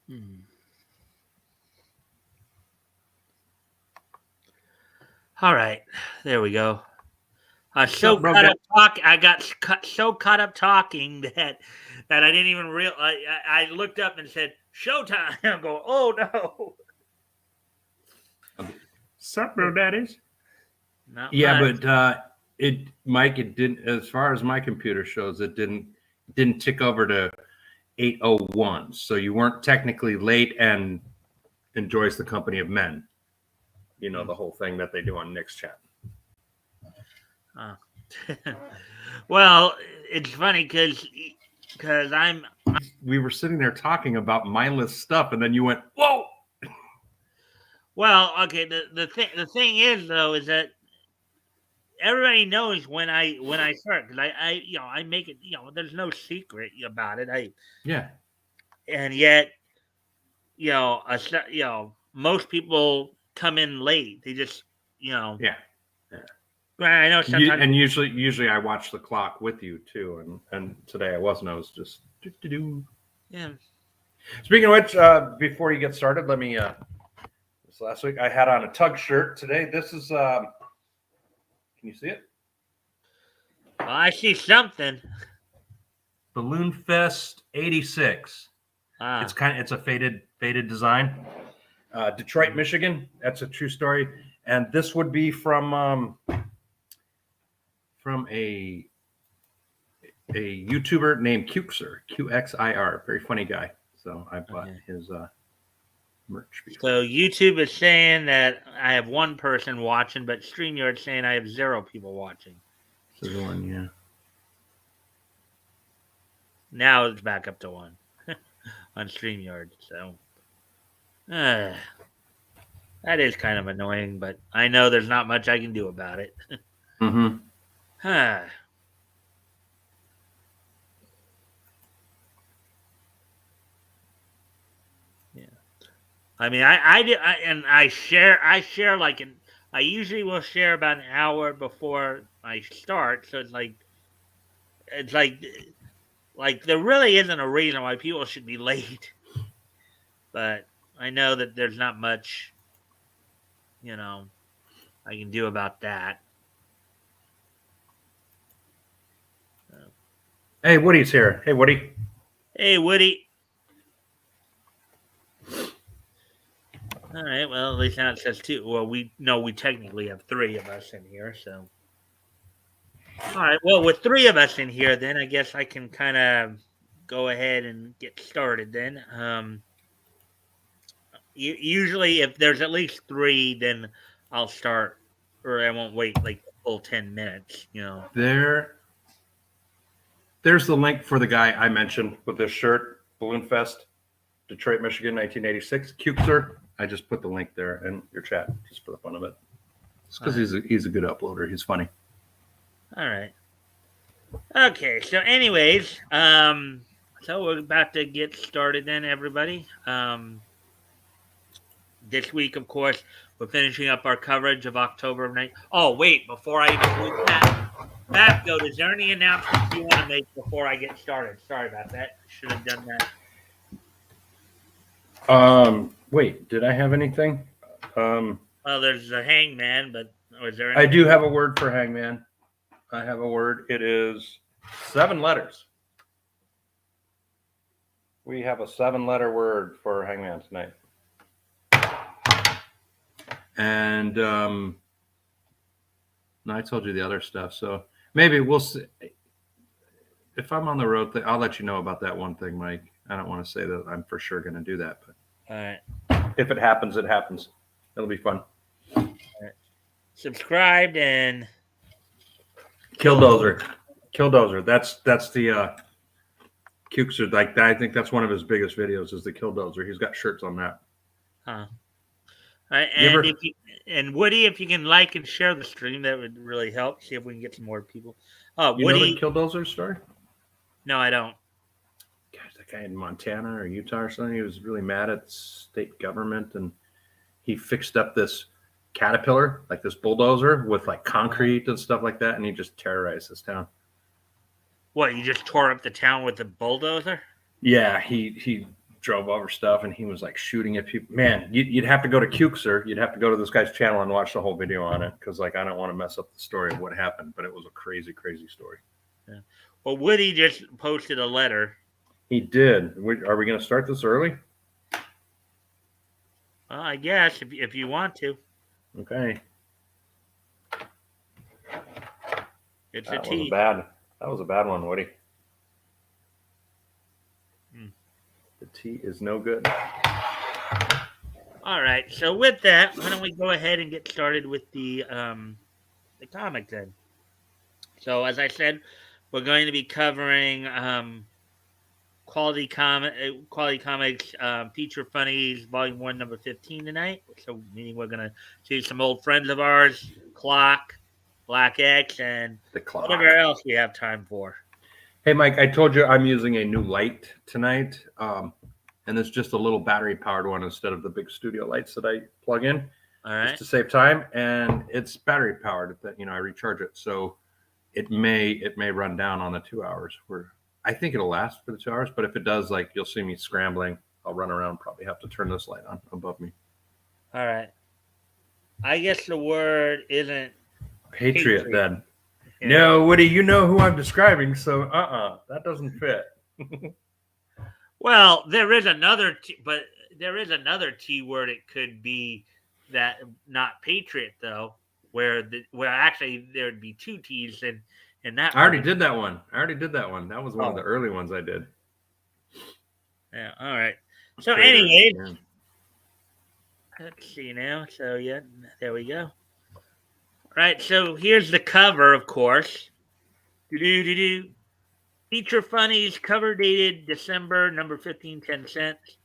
Hmm. All right, there we go. I so bro? caught up talk. I got so caught up talking that I didn't even real. I looked up and said showtime. I go, oh no, Sup, bro, daddies? not Yeah, much. but Mike, it didn't. As far as my computer shows, it didn't tick over to 8:01. So you weren't technically late, and enjoys the company of men. You know, the whole thing that they do on Nick's chat. Uh, well, it's funny because We were sitting there talking about mindless stuff, and then you went, "Whoa!" well. Okay, the thing is though is that everybody knows when I start because I make it. There's no secret about it. Yeah, And yet most people come in late. They just yeah. I know sometimes. And usually I watch the clock with you too, and today I wasn't. I was just do. Yeah. Speaking of which, before you get started, let me. This last week I had on a Tug shirt. Today, this is. Can you see it? Well, I see something. Balloon Fest '86. It's a faded design. Detroit, Michigan. That's a true story. And this would be from a YouTuber named Qxir, QXIR. Very funny guy. So I bought his merch. So YouTube is saying that I have one person watching, but StreamYard's saying I have 0 people watching. This is the one, yeah. Now it's back up to 1 on StreamYard. So that is kind of annoying, but I know there's not much I can do about it. Mm-hmm. Huh. Yeah. I mean, I share like I usually will share about an hour before I start, so it's like there really isn't a reason why people should be late, but I know that there's not much, I can do about that. So. Hey, Woody's here. Hey, Woody. Hey, Woody. All right. Well, at least now it says 2. Well, we technically have 3 of us in here, so. All right. Well, with 3 of us in here, then I guess I can kind of go ahead and get started. Then, usually if there's at least 3, then I'll start, or I won't wait like the full 10 minutes. There's the link for the guy I mentioned with this shirt, Balloon Fest, Detroit, Michigan, 1986. Qxir. I just put the link there in your chat just for the fun of it. It's because he's a good uploader. He's funny. All right. Okay. So, anyways, so we're about to get started then, everybody. This week, of course, we're finishing up our coverage of October 9th. Oh, wait, before I even do that, Batgoat, is there any announcements you want to make before I get started? Sorry about that. I should have done that. Wait, did I have anything? Well, there's a Hangman, but was there anything? I do have a word for Hangman. I have a word. It is 7 letters. We have a 7-letter word for Hangman tonight. And no, I told you the other stuff. So maybe we'll see. If I'm on the road, I'll let you know about that one thing, Mike. I don't want to say that I'm for sure going to do that, but all right. If it happens, it happens. It'll be fun. All right. Subscribed and Killdozer. That's the Qxir. Like I think that's one of his biggest videos is the Killdozer. He's got shirts on that. Huh. All right, and Woody, if you can like and share the stream, that would really help. See if we can get some more people. You Woody, know the Killdozer story? No, I don't. Gosh, that guy in Montana or Utah or something, he was really mad at state government, and he fixed up this caterpillar, like this bulldozer, with like concrete and stuff like that, and he just terrorized this town. What, you just tore up the town with a bulldozer? Yeah, he drove over stuff, and he was like shooting at people. Man, you'd have to go to Cukester. You'd have to go to this guy's channel and watch the whole video on it, because like I don't want to mess up the story of what happened, but it was a crazy, crazy story. Yeah. Well, Woody just posted a letter. He did. Are we going to start this early? Well, I guess if you want to. Okay. It's That a T. That was a bad one, Woody. Hmm. The tea is no good. All right. So with that, why don't we go ahead and get started with the comic then? So as I said, we're going to be covering Quality Comics Feature Funnies Volume 1, Number 15 tonight. So meaning we're going to see some old friends of ours, Clock, Black X, and The clock. whatever else we have time for. Hey, Mike, I told you I'm using a new light tonight, and it's just a little battery-powered one instead of the big studio lights that I plug in, All right. just to save time. And it's battery-powered. I recharge it, so it may run down on the 2 hours. I think it'll last for the 2 hours, but if it does, like you'll see me scrambling. I'll run around, probably have to turn this light on above me. All right. I guess the word isn't Patriot. Then. Yeah. No, Woody, you know who I'm describing, so that doesn't fit. Well, there is another T word. It could be that, not Patriot though, where actually there would be two T's in that. I already did that one. That was one of the early ones I did. Yeah. All right. So anyway, let's see now. So yeah, there we go. All right. So here's the cover, of course. Do. Feature Funnies, cover dated December, number 15, 10 cents.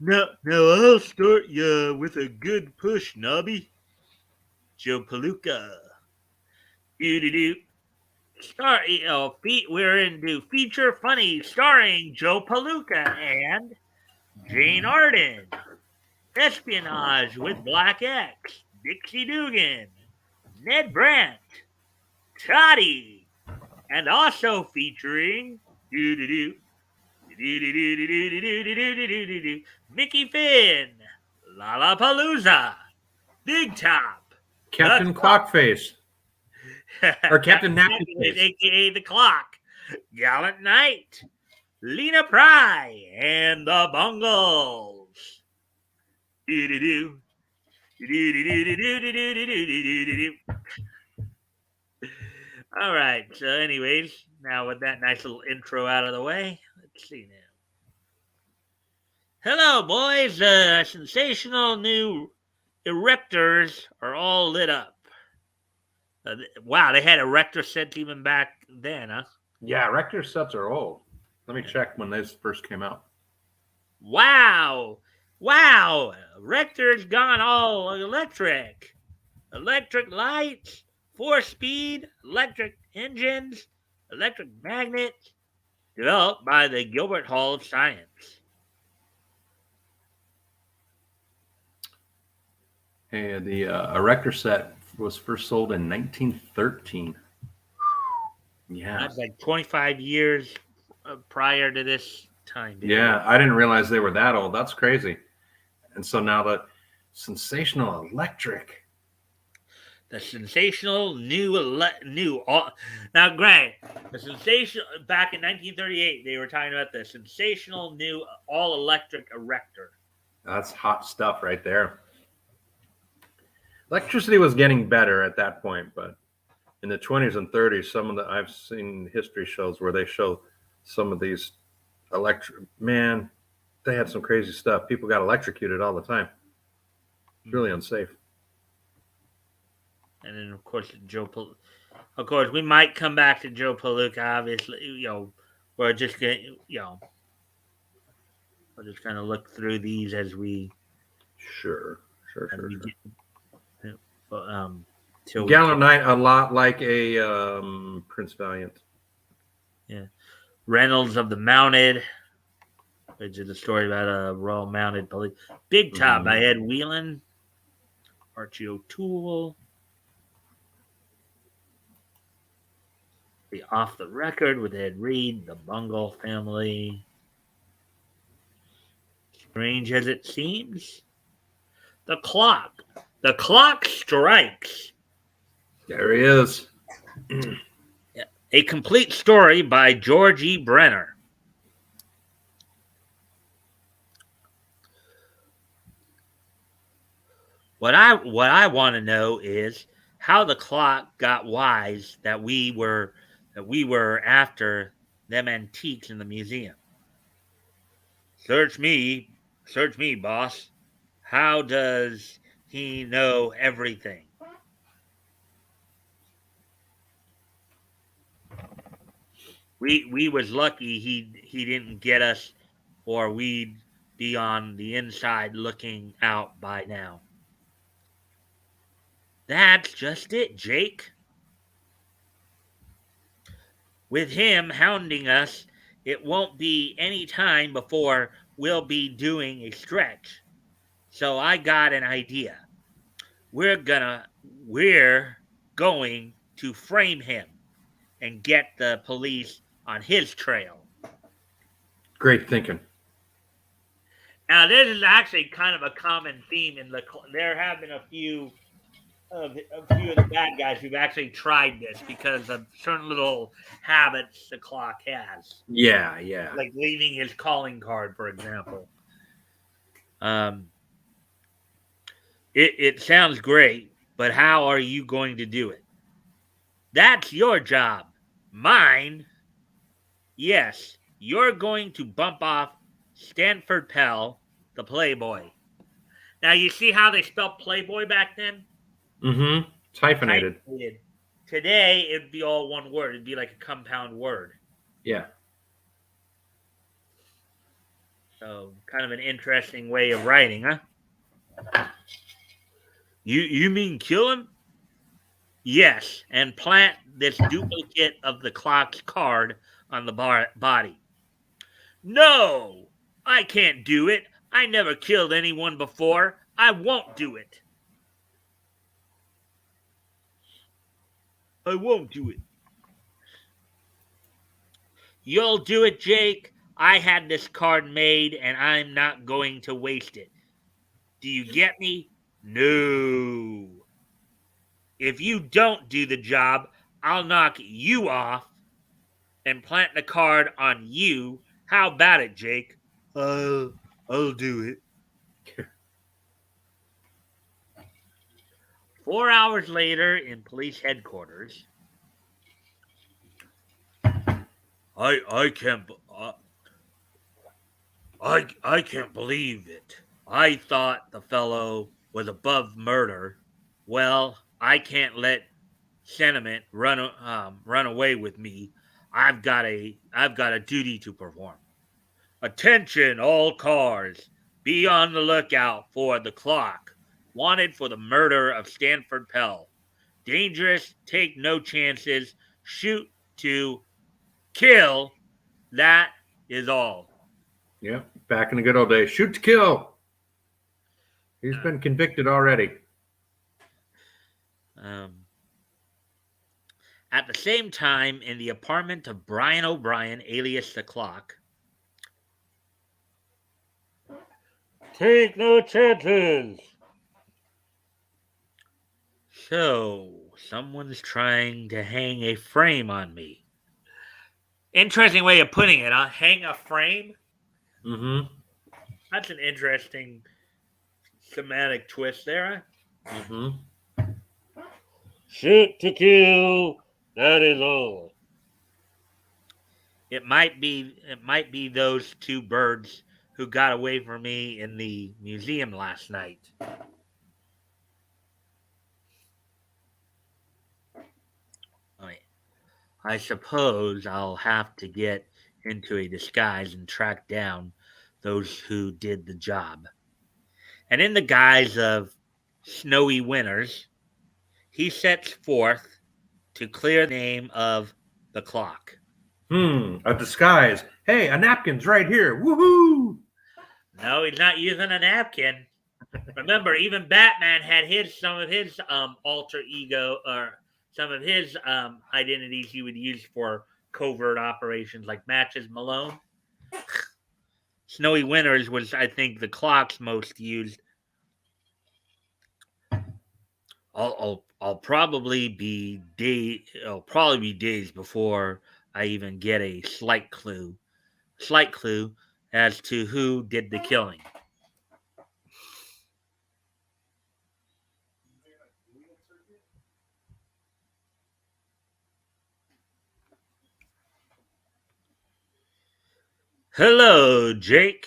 Now I'll start ya with a good push, Nobby. Joe Palooka. Do. We're into Feature Funnies starring Joe Palooka and Jane Arden. Espionage with Black X, Dixie Dugan, Ned Brandt, Toddy. And also featuring Mickey Finn, Lollapalooza, Big Top, Captain Clockface, or Captain Nappy Face, aka the Clock, Gallant Knight, Lena Pry, and the Bungles. All right. So, anyways, now with that nice little intro out of the way, let's see now. Hello, boys. Sensational new erectors are all lit up. Wow, they had erector sets even back then, huh? Yeah, erector sets are old. Let me check when those first came out. Wow. Erector's gone all electric. Electric lights, 4-speed, electric engines, electric magnets, developed by the Gilbert Hall of Science. Hey, the erector set was first sold in 1913. Yeah. That's like 25 years prior to this time. Yeah, I didn't realize they were that old. That's crazy. And so now the sensational electric. The sensational now, Greg, the sensational back in 1938, they were talking about the sensational new all-electric erector. That's hot stuff right there. Electricity was getting better at that point, but in the 20s and 30s, I've seen history shows where they show some of these man, they had some crazy stuff. People got electrocuted all the time. Really unsafe. And then, of course, of course, we might come back to Joe Palooka. Obviously, we're just going, we're just going to look through these as we. Sure. Gallant Knight, a lot like a Prince Valiant. Yeah, Reynolds of the Mounted, which is a story about a Royal Mounted Police. Big Top by Ed Whelan, Archie O'Toole. The Off the Record with Ed Reed, the Bungle Family. Strange as it seems, the clock. The clock strikes. There he is. A complete story by George E. Brenner. What I want to know is how the clock got wise that we were after them antiques in the museum. Search me, search me, boss. How does he know everything? We was lucky he didn't get us, or we'd be on the inside looking out by now. That's just it, Jake. With him hounding us, it won't be any time before we'll be doing a stretch. So I got an idea. We're going to frame him and get the police on his trail. Great thinking. Now, this is actually kind of a common theme there have been a few of the bad guys who've actually tried this because of certain little habits the clock has, Yeah, yeah. like leaving his calling card, for example. Um, it sounds great, but how are you going to do it? That's your job. Mine, yes, you're going to bump off Stanford Pell, the Playboy. Now, you see how they spelled Playboy back then? Mm-hmm. It's hyphenated. Hyphenated. Today, it'd be all one word. It'd be like a compound word. Yeah. So, kind of an interesting way of writing, huh? You mean kill him? Yes, and plant this duplicate of the clock's card on the body. No, I can't do it. I never killed anyone before. I won't do it. I won't do it. You'll do it, Jake. I had this card made and I'm not going to waste it. Do you get me? No. If you don't do the job, I'll knock you off and plant the card on you. How about it, Jake? I'll do it. 4 hours later in police headquarters, I can't I can't believe it. I thought the fellow was above murder. Well, I can't let sentiment run away with me. I've got a duty to perform. Attention, all cars! Be on the lookout for the clock. Wanted for the murder of Stanford Pell. Dangerous, take no chances, shoot to kill. That is all. Yeah. Back in the good old days. Shoot to kill. He's Uh, been convicted already. um, at the same time, in the apartment of Brian O'Brien, alias the Clock, take no chances. So, someone's trying to hang a frame on me. Interesting way of putting it, huh? Hang a frame? Mm-hmm. That's an interesting semantic twist there, huh? Mm-hmm. Shoot to kill, that is all. It might be those two birds who got away from me in the museum last night. I, I suppose I'll have to get into a disguise and track down those who did the job. And in the guise of snowy winters, he sets forth to clear the name of the clock. A disguise. Hey, a napkin's right here. Woohoo! No, he's not using a napkin. Remember, even Batman had some of his alter ego or some of his identities he would use for covert operations, like Matches Malone. Snowy Winters was, I think, the clock's most used. I'll probably be It'll probably be days before I even get a slight clue as to who did the killing. Hello, Jake.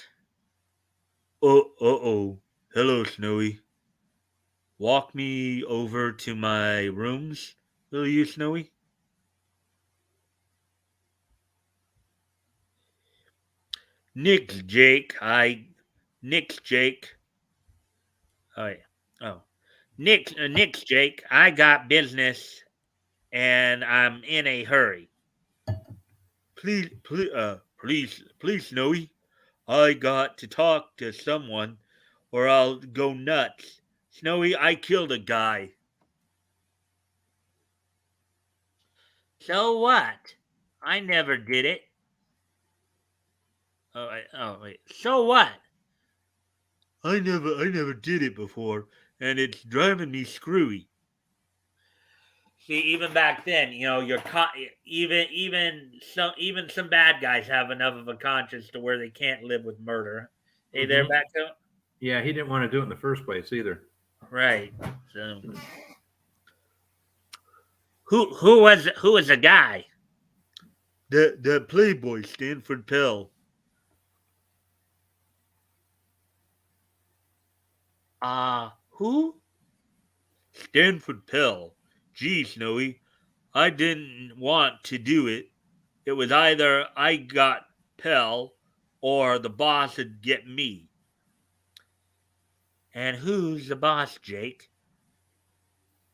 Oh. Hello, Snowy. Walk me over to my rooms, will you, Snowy? Nick's Jake. Nick's Jake. Oh yeah. Oh, Nick's Jake. I got business, and I'm in a hurry. Please, Snowy. I got to talk to someone, or I'll go nuts. Snowy, I killed a guy. So what? I never did it. Wait. So what? I never did it before, and it's driving me screwy. See, even back then, even some bad guys have enough of a conscience to where they can't live with murder. Hey there, Hmm. Batgoat. Yeah, he didn't want to do it in the first place either. Right. So, who was the guy? The Playboy Stanford Pell. Who? Stanford Pell. Gee, Snowy, I didn't want to do it. It was either I got Pell or the boss would get me. And who's the boss, Jake?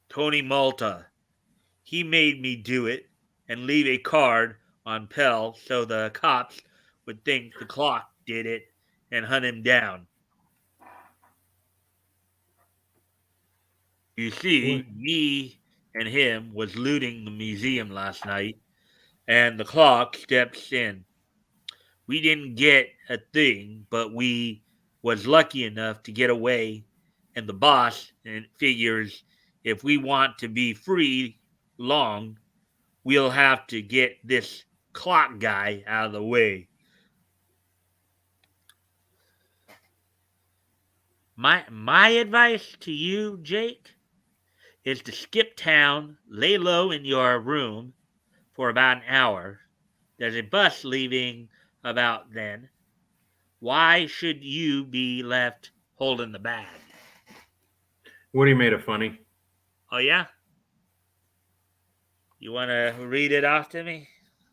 Tony Malta. He made me do it and leave a card on Pell so the cops would think the clock did it and hunt him down. You What? see, me and him was looting the museum last night, and the clock steps in. We didn't get a thing, but we was lucky enough to get away, and the boss and figures if we want to be free long, we'll have to get this clock guy out of the way. My advice to you, Jake, is to skip town, lay low in your room for about an hour. There's a bus leaving about then. Why should you be left holding the bag? Woody made it funny. Oh yeah? You want to read it off to me?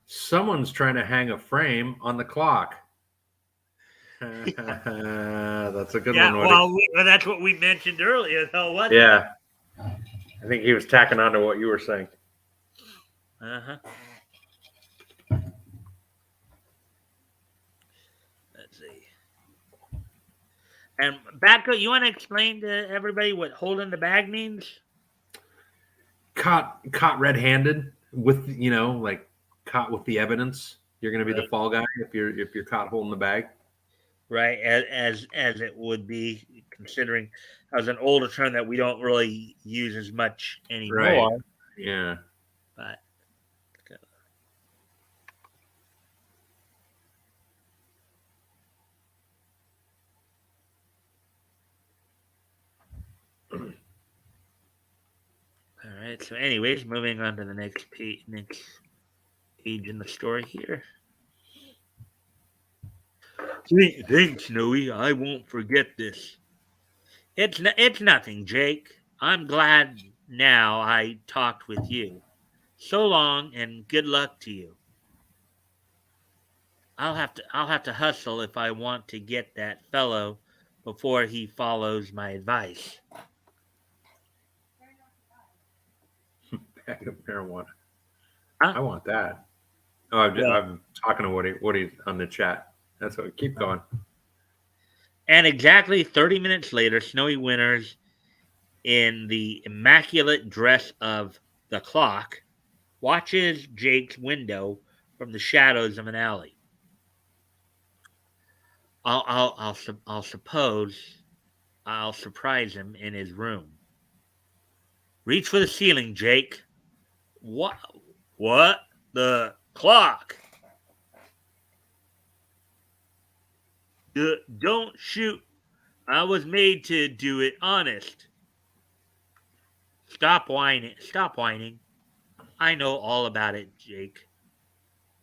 Someone's trying to hang a frame on the clock. That's a good Yeah, one, Woody. well, that's what we mentioned earlier, though, wasn't it? Yeah, I think he was tacking on to what you were saying. Uh-huh. Let's see. And Batco, you want to explain to everybody what holding the bag means? Caught red-handed with like caught with the evidence. You're going to be the Right. fall guy if you're caught holding the bag. Right, as it would be, considering as an older term that we don't really use as much Right. anymore. Yeah. But all right. So, anyways, moving on to the next page in the story here. Thanks, Snowy. I won't forget this. It's nothing, Jake. I'm glad now I talked with you. So long, and good luck to you. I'll have to hustle if I want to get that fellow before he follows my advice. Bag of marijuana. Huh? I want that. Oh, I'm, Yeah. I'm talking to Woody on the chat. That's what. Keep going. And exactly 30 minutes later, Snowy Winters, in the immaculate dress of the clock, watches Jake's window from the shadows of an alley. I'll suppose I'll surprise him in his room. Reach for the ceiling, Jake. What? What? The clock. Don't shoot. I was made to do it honest. Stop whining. Stop whining. I know all about it, Jake.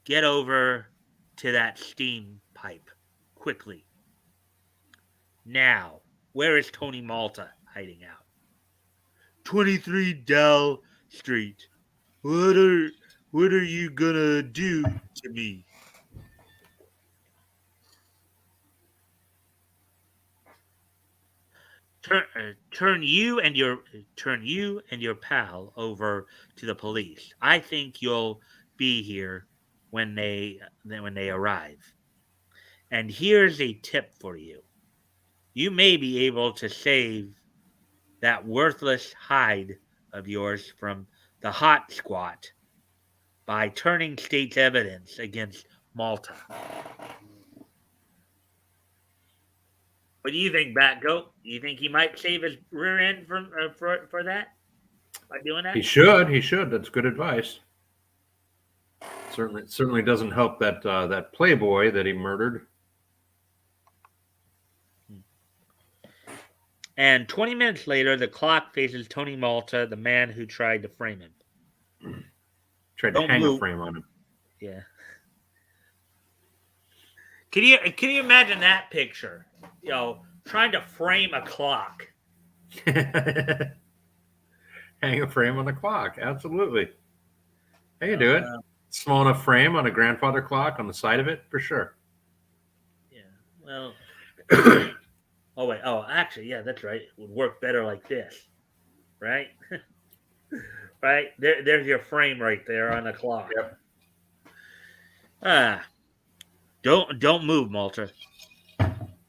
Get over to that steam pipe. Quickly. Now. Where is Tony Malta hiding out? 23 Dell Street. What are what are you gonna do to me? Turn you and your pal over to the police. I think you'll be here when they arrive. And here's a tip for you. You may be able to save that worthless hide of yours from the hot squat by turning state's evidence against Malta. What do you think, Batgoat? Do you think he might save his rear end from for that by doing He that? should. He should. That's good advice. Certainly doesn't help that that playboy that he murdered. And 20 minutes later, the clock faces Tony Malta, the man who tried to frame him. Tried to Don't hang a move. frame on him. Yeah. Can you imagine that picture? You know, trying to frame a clock. Hang a frame on the clock. Absolutely. I can do it. Uh, Small enough frame on a grandfather clock on the side of it for sure. yeah. Well. Oh wait. Oh, actually, yeah, that's right. It would work better like this, right? Right there's your frame right there on the clock. Yep. Ah, don't move, Malta.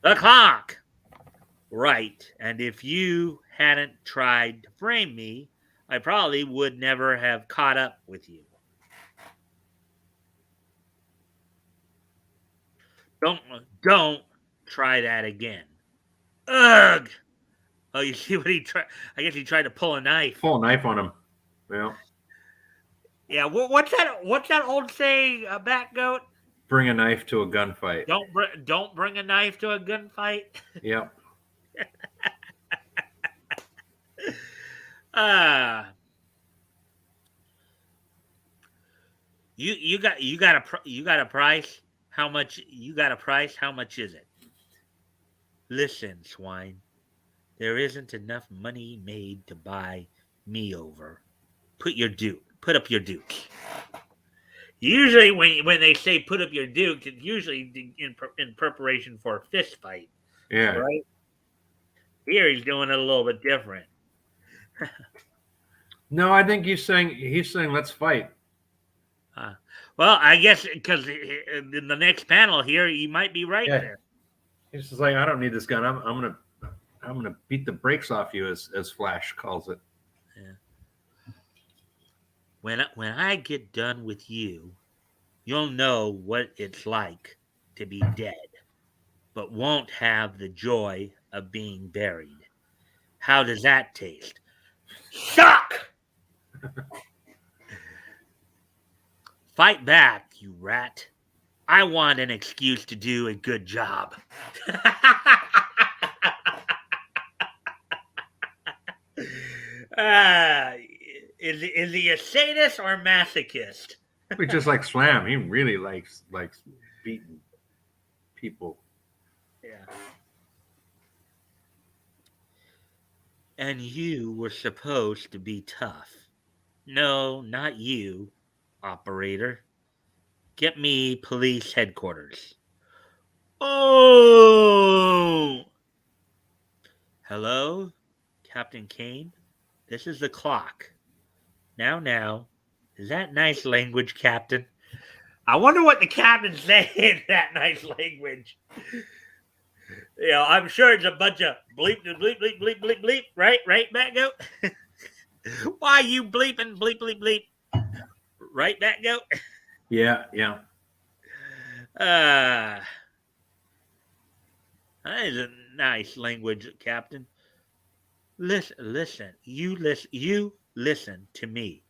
The clock. Right. And if you hadn't tried to frame me, I probably would never have caught up with you. Don't don't try that again. Ugh. Oh, you see what he tried? I guess he tried to pull a knife. Pull a knife on him. Well, Yeah. What's that? What's that old saying? Batgoat. bring a knife to a gunfight. Don't bring a knife to a gunfight. Yep. Ah. You got a price. How much you got a price? How much is it? Listen, swine. There isn't enough money made to buy me over. Put up your duke. Usually, when they say put up your duke, it's usually in preparation for a fist fight, Yeah. right? Here, he's doing it a little bit different. No, I think he's saying let's fight. Well, I guess because in the next panel here, you might be right Yeah. there. He's just like, I don't need this gun. I'm gonna beat the brakes off you, as Flash calls it. Yeah. When I get done with you, you'll know what it's like to be dead, but won't have the joy of being buried. How does that taste? Suck! Fight back, you rat. I want an excuse to do a good job. uh, is he a sadist or masochist? We just like Slam. He really likes beating people. Yeah. And you were supposed to be tough. No, not you, operator. Get me police headquarters. Oh! Hello, Captain Kane? This is the clock. Now. Is that nice language, Captain? I wonder what the captain's saying in that nice language. You know, I'm sure it's a bunch of bleep, bleep, bleep, bleep, bleep, bleep. Right, Batgoat? Why you bleeping, bleep, bleep, bleep? Right, Batgoat? Yeah. That is a nice language, Captain. Listen to me.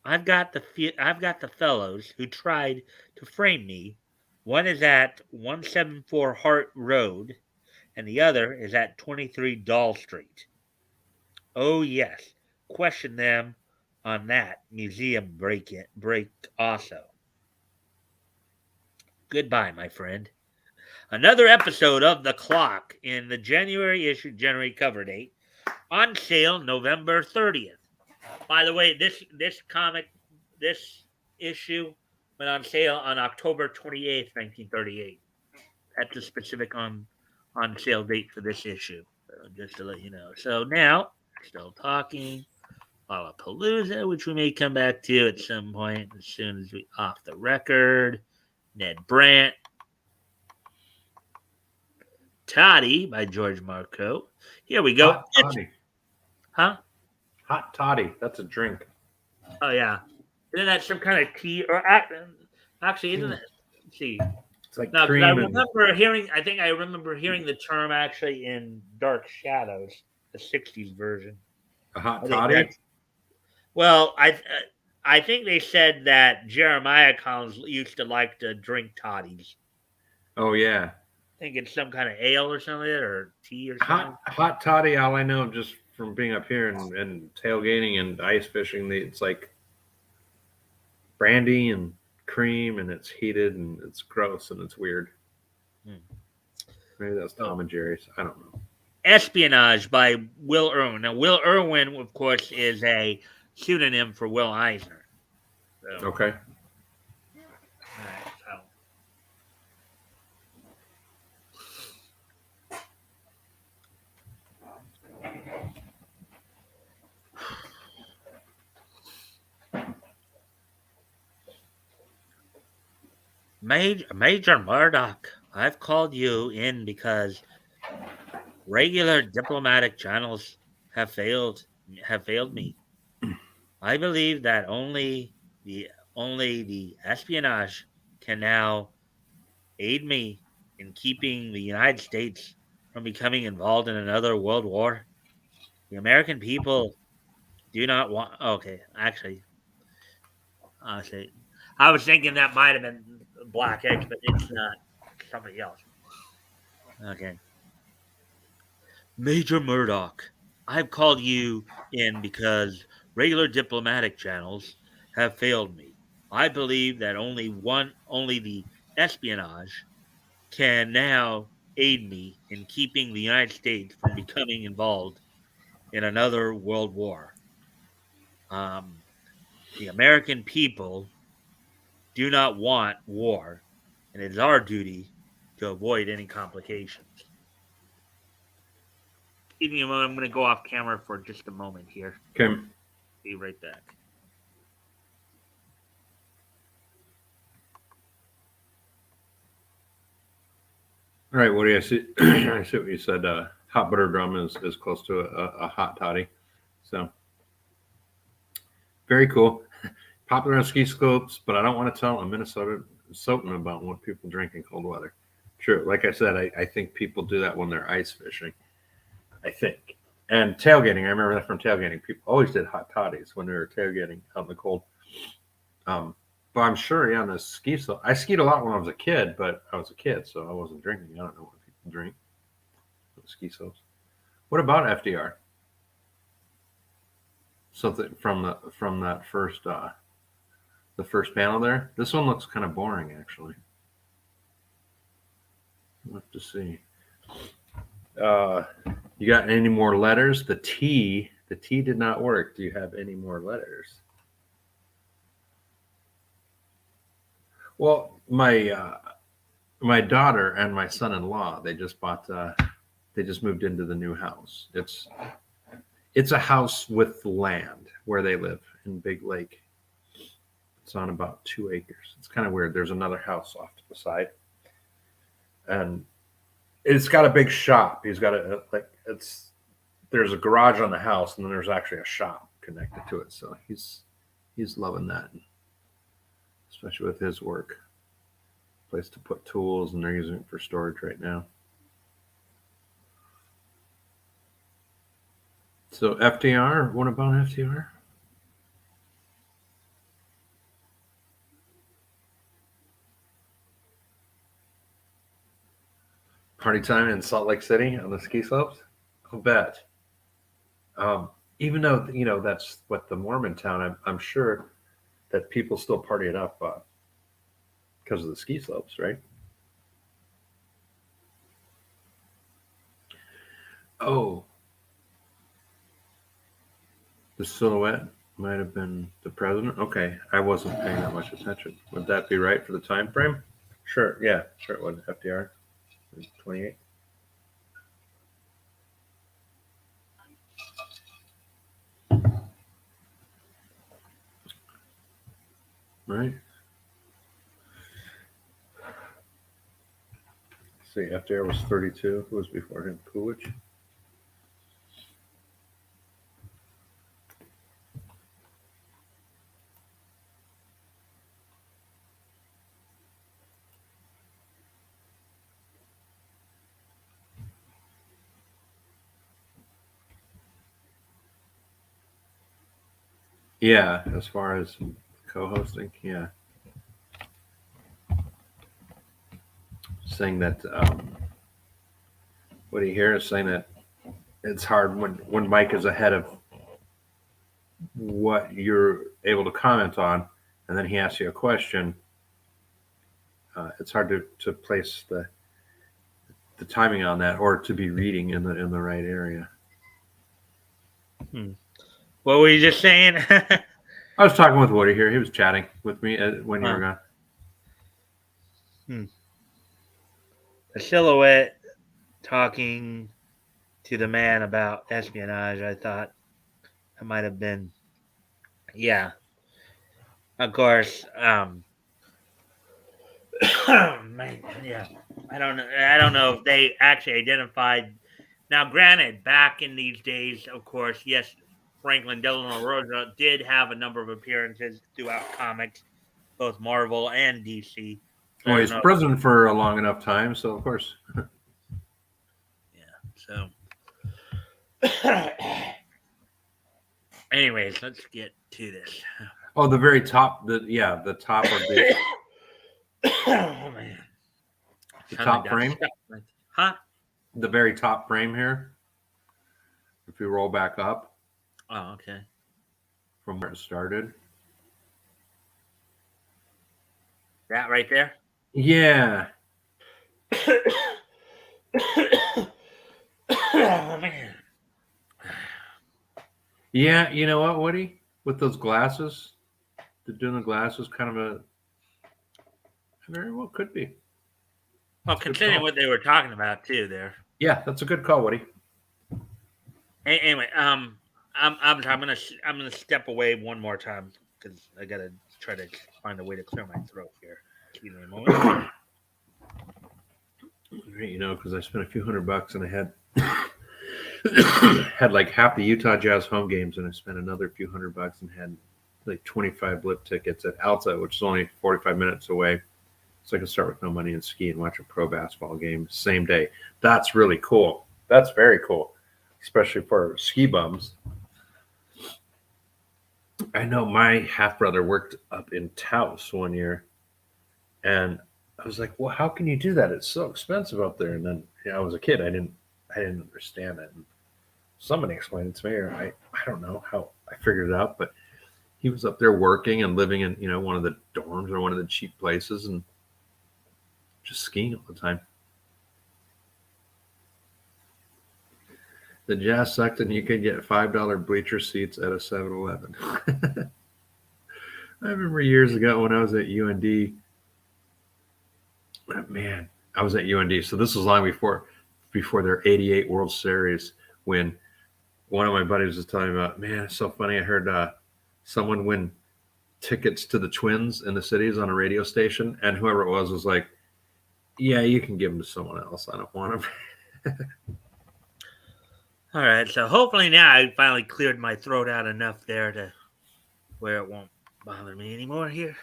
I've got the fellows who tried to frame me. One is at 174 Hart Road, and the other is at 23 Doll Street. Oh yes, question them on that museum break also. Goodbye, my friend. Another episode of The Clock in the January issue, January cover date, on sale November 30th. By the way, this issue went on sale on October 28th, 1938. That's the specific on sale date for this issue. So just to let you know. So now, still talking. Lollapalooza, which we may come back to at some point as soon as we off the record. Ned Brandt. Toddy by George Marco. Here we go. Hot toddy. Huh? Hot toddy. That's a drink. Oh yeah. Isn't that some kind of tea or actually isn't it? Let's see. It's like No, because I cream and remember hearing. I think I remember hearing the term actually in Dark Shadows, the '60s version. a hot I think toddy. that's well. I think they said that Jeremiah Collins used to like to drink toddies. Oh yeah, I think it's some kind of ale or something, or tea or something. hot toddy. All I know just from being up here and tailgating and ice fishing, it's like brandy and cream, and it's heated and it's gross and it's weird. Hmm. Maybe that's Oh. Tom and Jerry's. I don't know. Espionage by Will Irwin. Now, Will Irwin, of course, is a pseudonym for Will Eisner. So, Okay. all right, so. Major Murdoch, I've called you in because regular diplomatic channels have failed have failed me. I believe that only the espionage can now aid me in keeping the United States from becoming involved in another world war. The American people do not want. Okay, actually, honestly, I was thinking that might have been Black X, but it's not. It's somebody else. Okay, Major Murdoch, I've called you in because regular diplomatic channels have failed me. I believe that only the espionage can now aid me in keeping the United States from becoming involved in another world war. Um, the American people do not want war, and it is our duty to avoid any complications. Give me a moment. I'm going to go off camera for just a moment here. Okay. Be right back. All right. What do you see? I see what you said. Hot butter drum is close to a hot toddy. So very cool. Popular on ski slopes, but I don't want to tell a Minnesotan about what people drink in cold weather. True. Like I said, I think people do that when they're ice fishing. I think. And tailgating. I remember that from tailgating. People always did hot toddies when they were tailgating out in the cold. But I'm sure, yeah, on the ski slope. I skied a lot when I was a kid, but I was a kid, so I wasn't drinking. I don't know what people drink on ski slopes. What about FDR? Something from that first the first panel there. This one looks kind of boring, actually. We'll have to see. You got any more letters? The T did not work. Do you have any more letters? Well, my daughter and my son-in-law, they just moved into the new house. It's a house with land where they live in Big Lake. It's on about 2 acres. It's kind of weird. There's another house off to the side, and it's got a big shop. He's got there's a garage on the house, and then there's actually a shop connected to it. So he's loving that, especially with his work. Place to put tools, and they're using it for storage right now. So FDR, what about FDR? Party time in Salt Lake City on the ski slopes? I'll bet. Even though that's what the Mormon town, I'm sure that people still party it up because of the ski slopes, right? Oh, the silhouette might have been the president. Okay, I wasn't paying that much attention. Would that be right for the time frame? Sure. Yeah, sure it would. FDR, 28. Right. Let's see, FDR was 32. Who was before him? Coolidge. Yeah, as far as co-hosting, yeah, saying that. What do you hear? Is saying that it's hard when Mike is ahead of what you're able to comment on, and then he asks you a question. It's hard to place the timing on that, or to be reading in the right area. Hmm. What were you just saying? I was talking with Woody here. He was chatting with me when you were Huh. gone. Hmm. A silhouette talking to the man about espionage. I thought it might have been. Yeah, of course. Man, yeah. I don't know. I don't know if they actually identified. Now, granted, back in these days, of course, yes, Franklin Delano Roosevelt did have a number of appearances throughout comics, both Marvel and DC. So I Well, don't he's know. president for a long enough time, so of course. Yeah. So, anyways, let's get to this. Oh, the very top. The top of the Oh man, the something top got frame. stuck. Huh? The very top frame here. If you roll back up Oh, okay. from where it started. That right there. Yeah. Oh man. Yeah, you know what, Woody? With those glasses, doing the glasses kind of a very well could be. Well, It's a good considering call. what they were talking about too, there. Yeah, that's a good call, Woody. Anyway, I'm gonna step away one more time because I gotta try to find a way to clear my throat here. Give me a moment. Great, because I spent a few $100 and I had had like half the Utah Jazz home games, and I spent another few $100 and had like 25 blip tickets at Alta, which is only 45 minutes away. So I can start with no money and ski and watch a pro basketball game same day. That's really cool. That's very cool, especially for ski bums. I know my half brother worked up in Taos one year, and I was like, "Well, how can you do that? It's so expensive up there." And then I was a kid. I didn't understand it. And somebody explained it to me, or I don't know how I figured it out, but he was up there working and living in one of the dorms or one of the cheap places and just skiing all the time. The Jazz sucked, and you could get $5 bleacher seats at a 7-Eleven. I remember years ago when I was at UND. Man, I was at UND, so this was long before their '88 World Series. When one of my buddies was telling me about, man, it's so funny. I heard someone win tickets to the Twins in the cities on a radio station, and whoever it was like, "Yeah, you can give them to someone else. I don't want them." All right, so hopefully now I finally cleared my throat out enough there to where it won't bother me anymore here.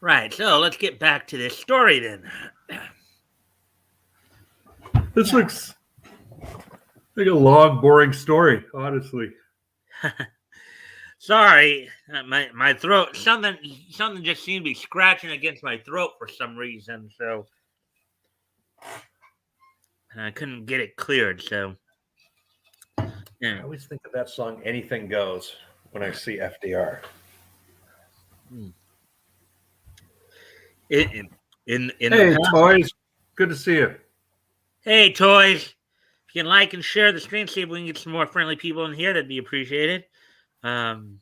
Right, so let's get back to this story then. This looks like a long, boring story, honestly. Sorry, my throat something just seemed to be scratching against my throat for some reason. So and I couldn't get it cleared. So I yeah. always think of that song "Anything Goes" when I see FDR. Hmm. In the Hey, past. toys, good to see you. Hey, toys! If you can like and share the stream, see if we can get some more friendly people in here. That'd be appreciated. Um.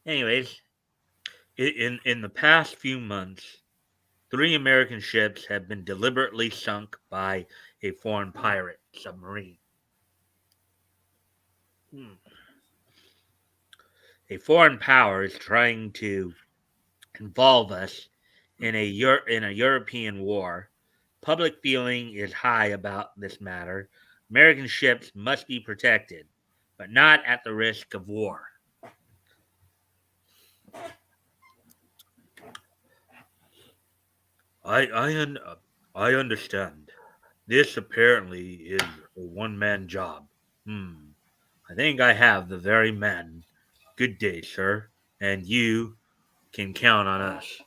Anyways, in the past few months, 3 American ships have been deliberately sunk by a foreign pirate submarine. Hmm. A foreign power is trying to involve us in a European war. Public feeling is high about this matter. American ships must be protected, but not at the risk of war. I I un- I understand. This apparently is a one-man job. Hmm. I think I have the very man. Good day, sir. And you can count on us.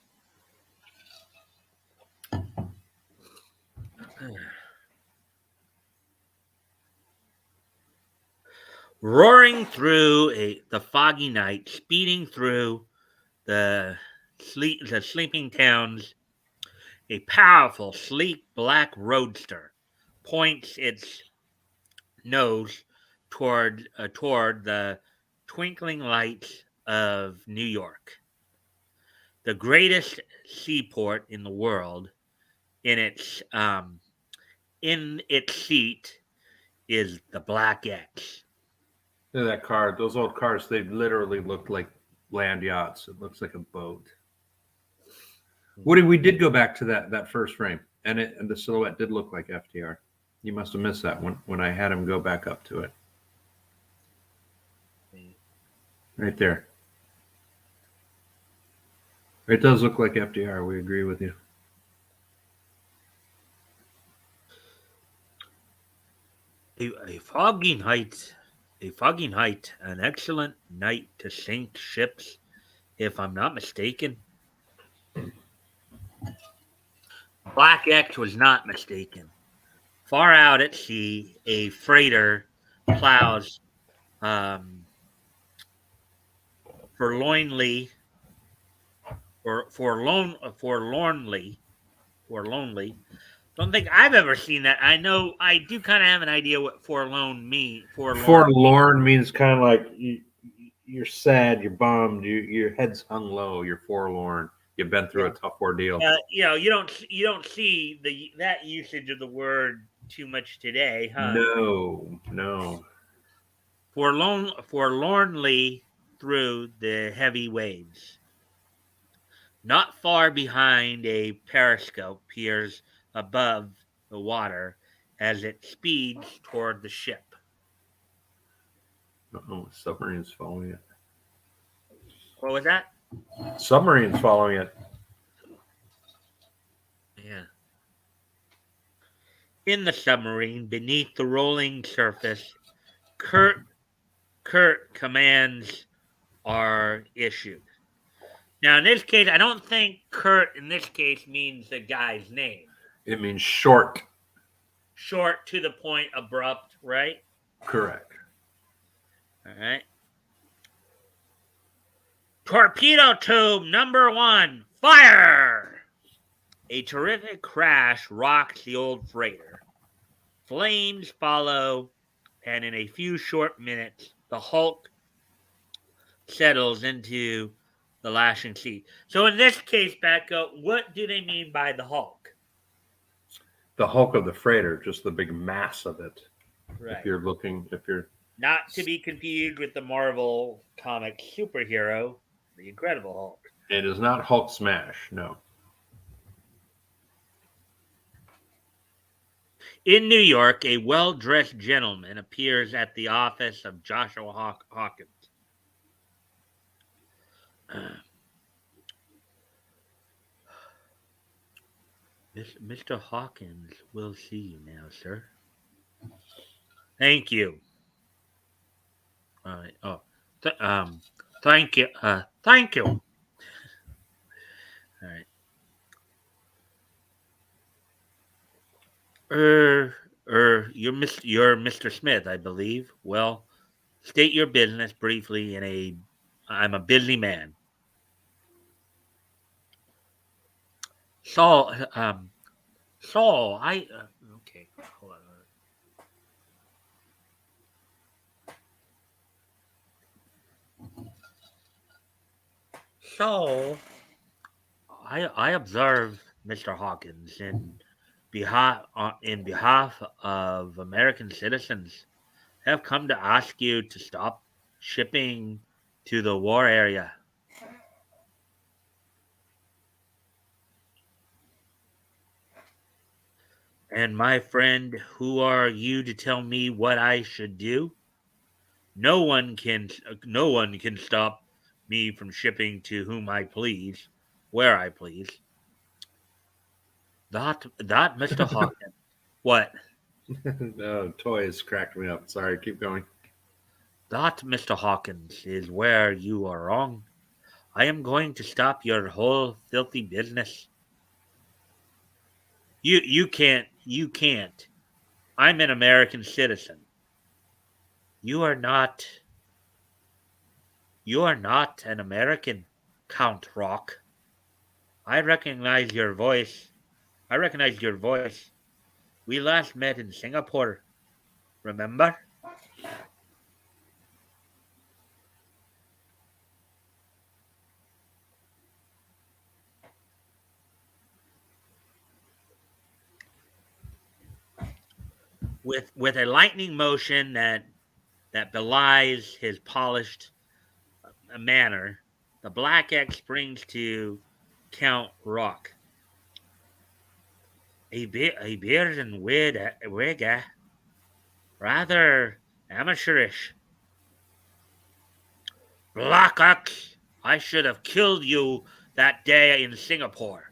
Roaring through the foggy night, speeding through the the sleeping towns, a powerful, sleek black roadster points its nose toward the twinkling lights of New York, the greatest seaport in the world. In its seat is the Black X. Look at that car. Those old cars, they literally look like land yachts. It looks like a boat. Woody, we did go back to that first frame, and the silhouette did look like FDR. You must have missed that one when I had him go back up to it. Right there. It does look like FDR. We agree with you. A foggy night, an excellent night to sink ships, if I'm not mistaken. Black X was not mistaken. Far out at sea, a freighter plows um, forlornly, forlornly. Don't think I've ever seen that. I know I do kind of have an idea what forlorn means. Forlorn means kind of like you're sad, you're bummed, your head's hung low, you're forlorn. You've been through a tough ordeal. You don't see that usage of the word too much today, huh? No, no. Forlornly through the heavy waves. Not far behind, a periscope peers above the water as it speeds toward the ship. Oh, submarine's following it. What was that? Submarine's following it. Yeah. In the submarine, beneath the rolling surface, curt, curt commands are issued. Now, in this case, I don't think Kurt in this case means the guy's name. It means short. Short, to the point, abrupt, right? Correct. All right. Torpedo tube number 1, fire! A terrific crash rocks the old freighter. Flames follow, and in a few short minutes, the Hulk settles into the lashing sea. So in this case, Batgoat, what do they mean by the Hulk? The hulk of the freighter, just the big mass of it. Right. If you're Not to be confused with the Marvel comic superhero, the Incredible Hulk. it is not Hulk smash, no. In New York, a well dressed gentleman appears at the office of Joshua Hawkins. Mr. Hawkins will see you now, sir. Thank you. All right. Oh, thank you. Thank you. All right. You're Mr. Smith, I believe. Well, state your business briefly in a. I'm a busy man. Saul, Saul, okay. Hold on. So, I observe Mr. Hawkins in behalf of American citizens have come to ask you to stop shipping to the war area. And my friend, who are you to tell me what I should do? No one can stop me from shipping to whom I please, where I please. That Mr. Hawkins. What? Oh, toys cracked me up. Sorry, keep going. That Mr. Hawkins is where you are wrong. I am going to stop your whole filthy business. You can't. I'm an American citizen. You are not you are not an American, Count Rock. I recognize your voice. I recognize your voice. We last met in Singapore, remember? With a lightning motion that belies his polished manner, the Black X springs to Count Rock. A beard and wig, rather amateurish. Black X, I should have killed you that day in Singapore.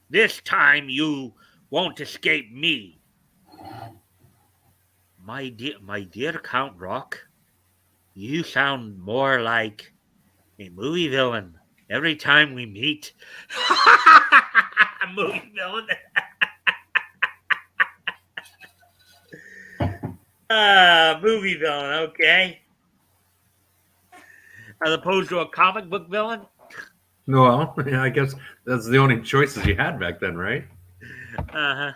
This time you won't escape me. My dear Count Rock, you sound more like a movie villain every time we meet. Movie villain. Movie villain, okay. As opposed to a comic book villain. Well, yeah, I guess that's the only choices you had back then, right? Uh-huh.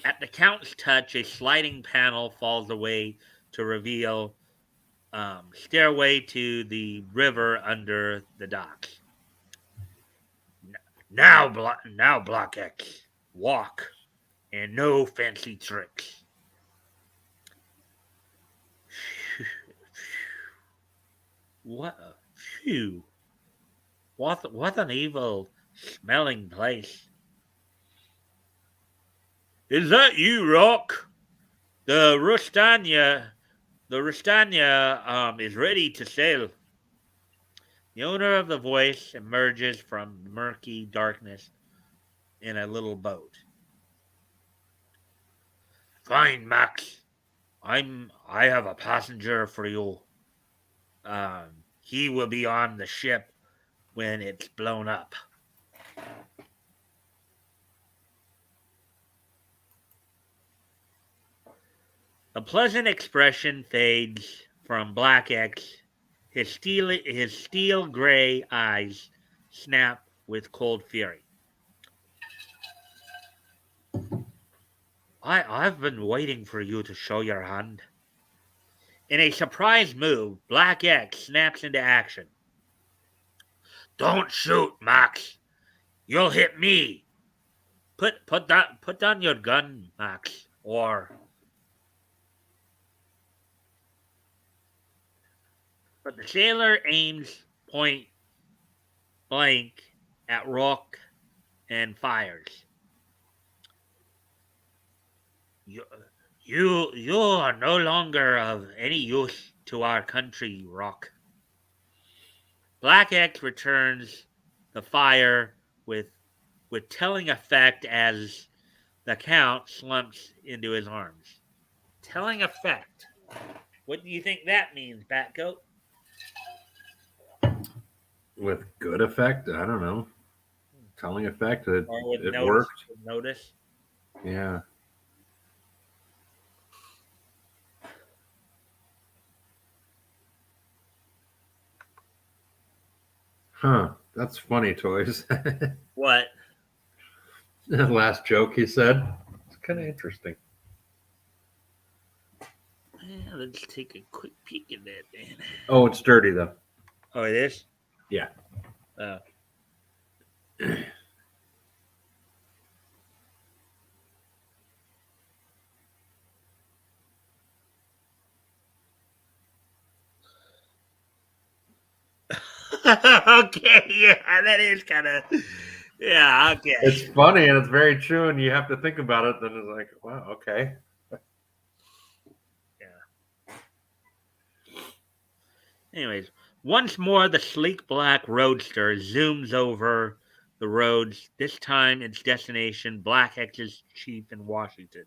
At the Count's touch, a sliding panel falls away to reveal stairway to the river under the docks. Now, Block X, walk, and no fancy tricks. What? Phew! What an evil smelling place. Is that you, Rock? The Rustania, the Rustania, is ready to sail. The owner of the voice emerges from murky darkness in a little boat. Fine, Max. I have a passenger for you. He will be on the ship when it's blown up. A pleasant expression fades from Black X. His steel gray eyes snap with cold fury. I've been waiting for you to show your hand. In a surprise move, Black X snaps into action. Don't shoot, Max. You'll hit me. Put down your gun, Max. Or but the sailor aims point blank at Rock and fires. You, you are no longer of any use to our country, Rock. Black X returns the fire with with telling effect as the Count slumps into his arms. Telling effect. What do you think that means, Batgoat? With good effect, I don't know. Telling effect, it, Or with it notice? worked. With notice? Yeah. Huh. That's funny, Toys. What? The last joke he said. It's kind of interesting. Yeah, let's take a quick peek at that then. Oh, it's dirty though. Oh, it is? Yeah. Oh. Okay, yeah, that is kind of. Yeah, okay. It's funny and it's very true, and you have to think about it. Then it's like, wow, okay. Yeah. Anyways, once more, the sleek black roadster zooms over the roads, this time its destination, Black X's chief in Washington.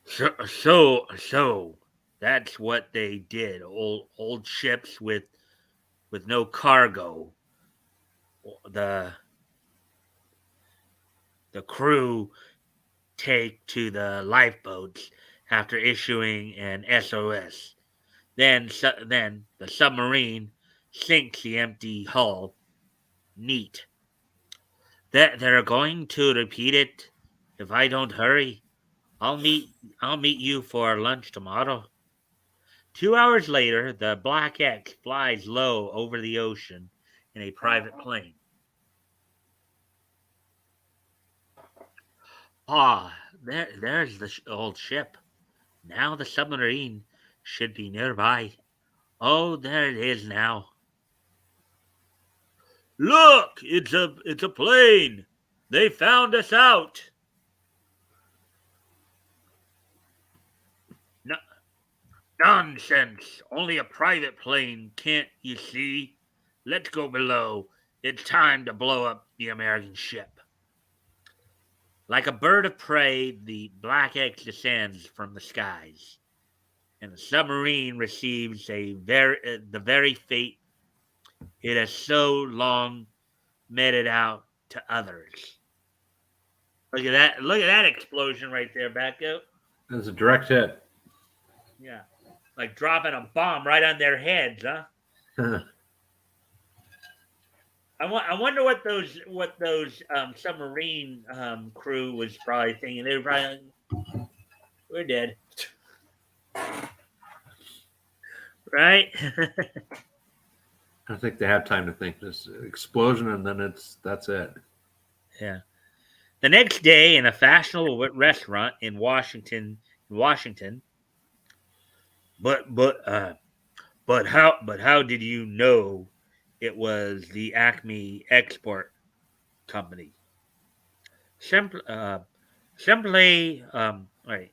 So, that's what they did. Old ships with no cargo. The the crew take to the lifeboats after issuing an SOS. Then the submarine sinks the empty hull. Neat. That they're going to repeat it if I don't hurry. I'll meet you for lunch tomorrow. 2 hours later, the Black X flies low over the ocean in a private plane. Ah, there's the old ship. Now the submarine should be nearby. Oh, there it is now. Look, it's a plane. They found us out. No, nonsense. Only a private plane, can't you see? Let's go below. It's time to blow up the American ship. Like a bird of prey, the Black X descends from the skies, and the submarine receives the very fate it has so long meted out to others. Look at that! Look at that explosion right there, Batgoat. It's a direct hit. Yeah, like dropping a bomb right on their heads, huh? I wonder what those submarine crew was probably thinking. They were probably like, we're dead, right? I think they have time to think. This explosion, and then that's it. Yeah. The next day, in a fashionable restaurant in Washington, but but uh, but how did you know it was the Acme Export Company? Simply, simply, right,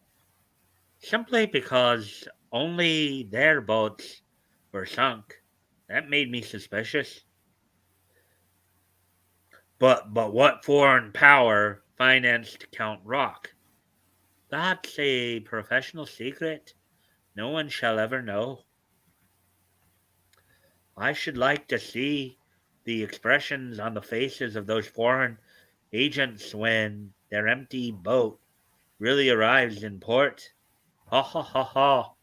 simply because only their boats were sunk. That made me suspicious. But what foreign power financed Count Rock? That's a professional secret. No one shall ever know. I should like to see the expressions on the faces of those foreign agents when their empty boat really arrives in port. Ha ha ha ha.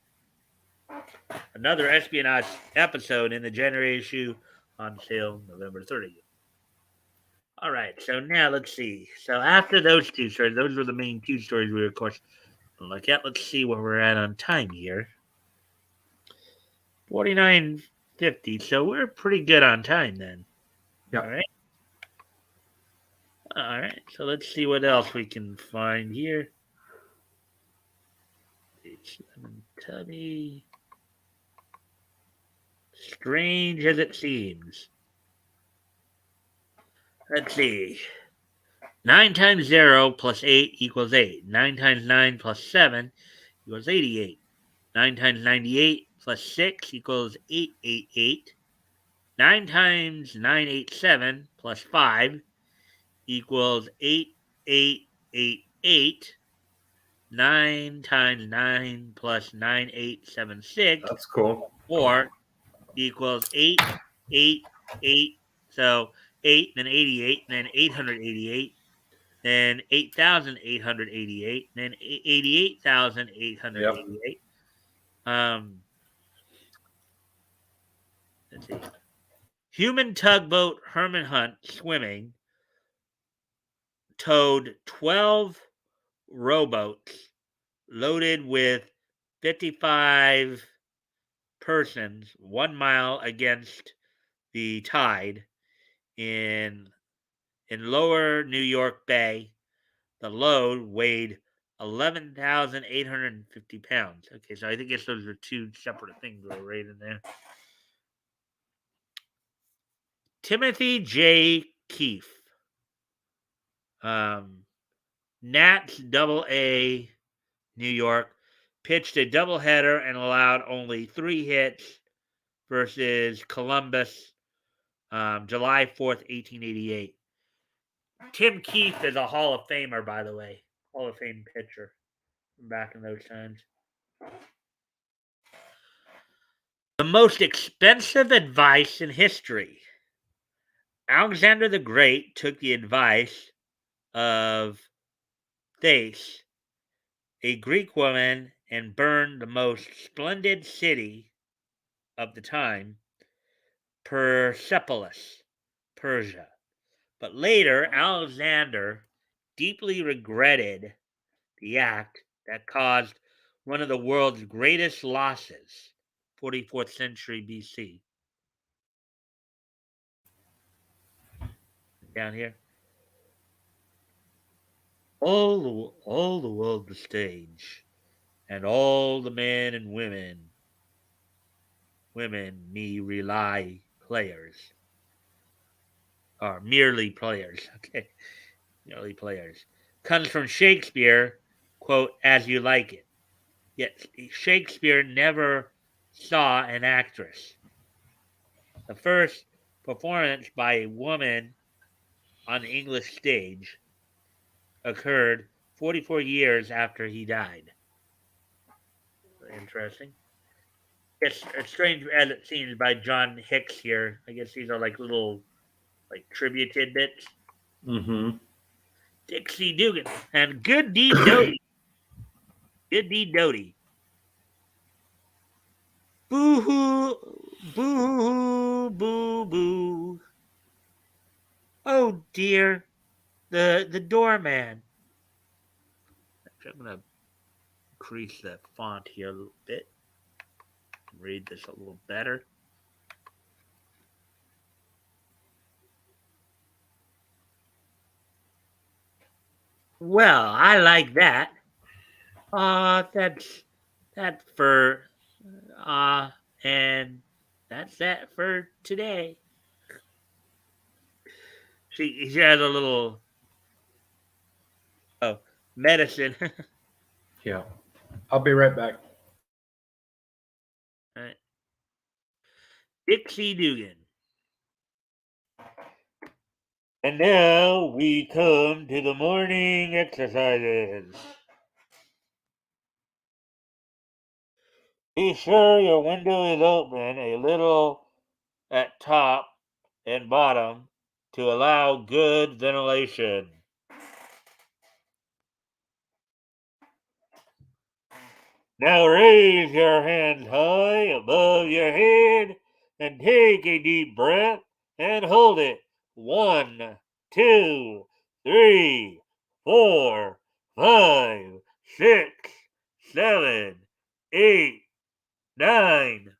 Another espionage episode in the January issue on sale November 30th. All right, so now let's see. So after those two stories, those were the main two stories we were, of course, going to look at. Let's see where we're at on time here. 49:50. So we're pretty good on time then. Yeah. All right. All right. So let's see what else we can find here. It's lemon tubby. Strange as it seems. Let's see. 9 times 0 plus 8 equals 8. 9 times 9 plus 7 equals 88. 9 times 98 plus 6 equals 888. 9 times 987 plus 5 equals 8888. 9 times 9 plus 9876 That's cool. 4 equals 888. So 8, then 88, then 888, then 8,888, then 88,888. Yep. Let's see. Human tugboat Herman Hunt swimming towed 12 rowboats loaded with 55 persons 1 mile against the tide in lower New York Bay. The load weighed 11,850 pounds. Okay, so I think those are two separate things that were right in there. Timothy J. Keefe. Nats Double A, New York, pitched a doubleheader and allowed only 3 hits versus Columbus, July 4th, 1888. Tim Keefe is a Hall of Famer, by the way. Hall of Fame pitcher from back in those times. The most expensive advice in history. Alexander the Great took the advice of Thais, a Greek woman, and burned the most splendid city of the time, Persepolis, Persia. But later, Alexander deeply regretted the act that caused one of the world's greatest losses, 44th century BC. Down here. All the world the stage, and all the men and women me rely players, or merely players. Okay, merely players. Comes from Shakespeare, quote, as you like it. Yet Shakespeare never saw an actress. The first performance by a woman on the English stage occurred 44 years after he died. Interesting. It's strange as it seems by John Hicks here. I guess these are like little trivia tidbits. Mm-hmm. Dixie Dugan and Good Deed Doty. Good Deed Doty. Boo hoo, boo hoo, boo boo. Oh dear, the doorman. I'm gonna increase the font here a little bit. Read this a little better. Well, I like that. That's for uh and that's that for today. She has a little medicine. Yeah. I'll be right back. Dixie Dugan. And now we come to the morning exercises. Be sure your window is open a little at top and bottom to allow good ventilation. Now raise your hands high above your head and take a deep breath and hold it. 1, 2, 3, 4, 5, 6, 7, 8, 9.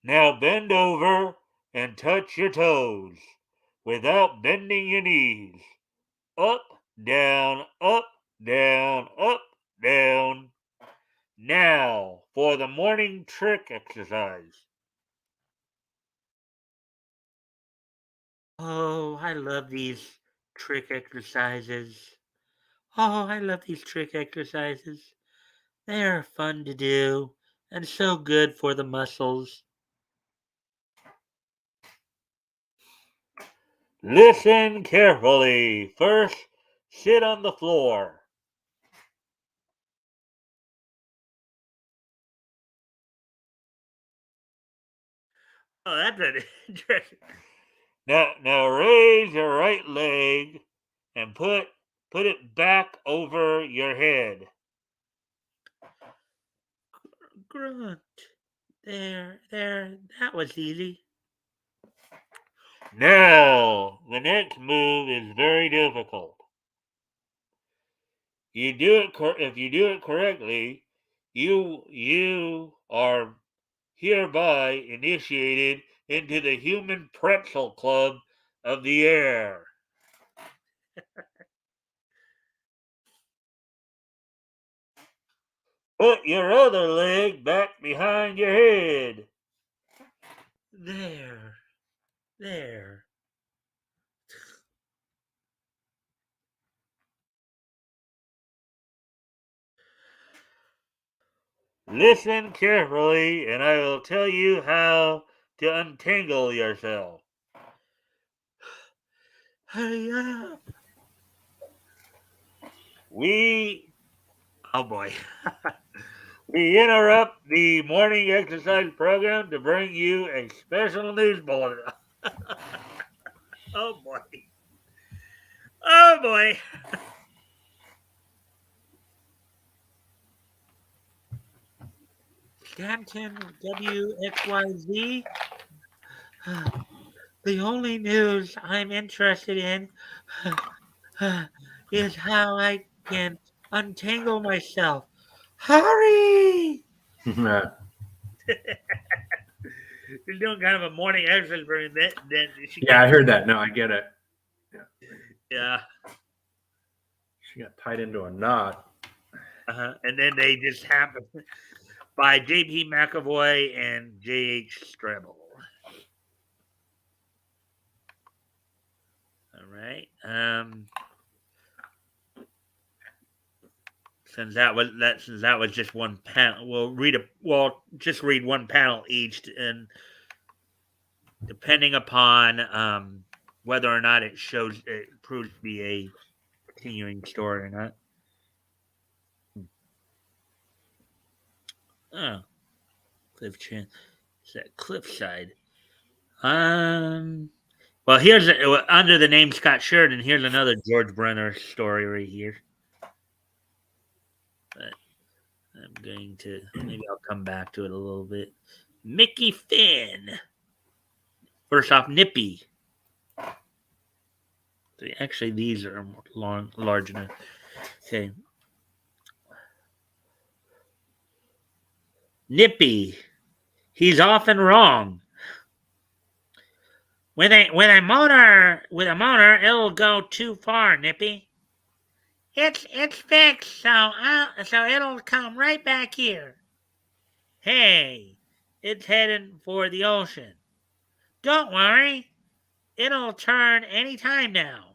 Now bend over and touch your toes without bending your knees. Up, down, up, down, up, down. Now for the morning trick exercise. Oh, I love these trick exercises. Oh, I love these trick exercises. They are fun to do and so good for the muscles. Listen carefully. First, sit on the floor. Oh, that's an interesting. Now raise your right leg and put it back over your head. Grunt. There. That was easy. Now, the next move is very difficult. If you do it correctly, you are hereby initiated into the human pretzel club of the air. Put your other leg back behind your head. There, there. Listen carefully, and I will tell you how to untangle yourself. Hurry up. We, oh boy, we interrupt the morning exercise program to bring you a special news bulletin. Oh boy. Oh boy. Stanton WXYZ. The only news I'm interested in is how I can untangle myself. Hurry! She's doing kind of a morning exercise for me. Then she Yeah, gets, I heard that. No, I get it. Yeah. yeah. She got tied into a knot. And then they just happen by J.P. McAvoy and J.H. Strebel. All right. Since that was just one panel, we'll just read one panel each, and depending upon whether or not it proves to be a continuing story or not. Oh, Cliff Chan. Is that Cliffside? Um. Well, under the name Scott Sheridan. Here's another George Brenner story right here. But I'm going to maybe I'll come back to it a little bit. Mickey Finn. First off, Nippy. Actually, these are large enough. Okay. Nippy. He's often wrong. With a motor, it'll go too far, Nippy. It's fixed, so it'll come right back here. Hey, it's heading for the ocean. Don't worry, it'll turn any time now.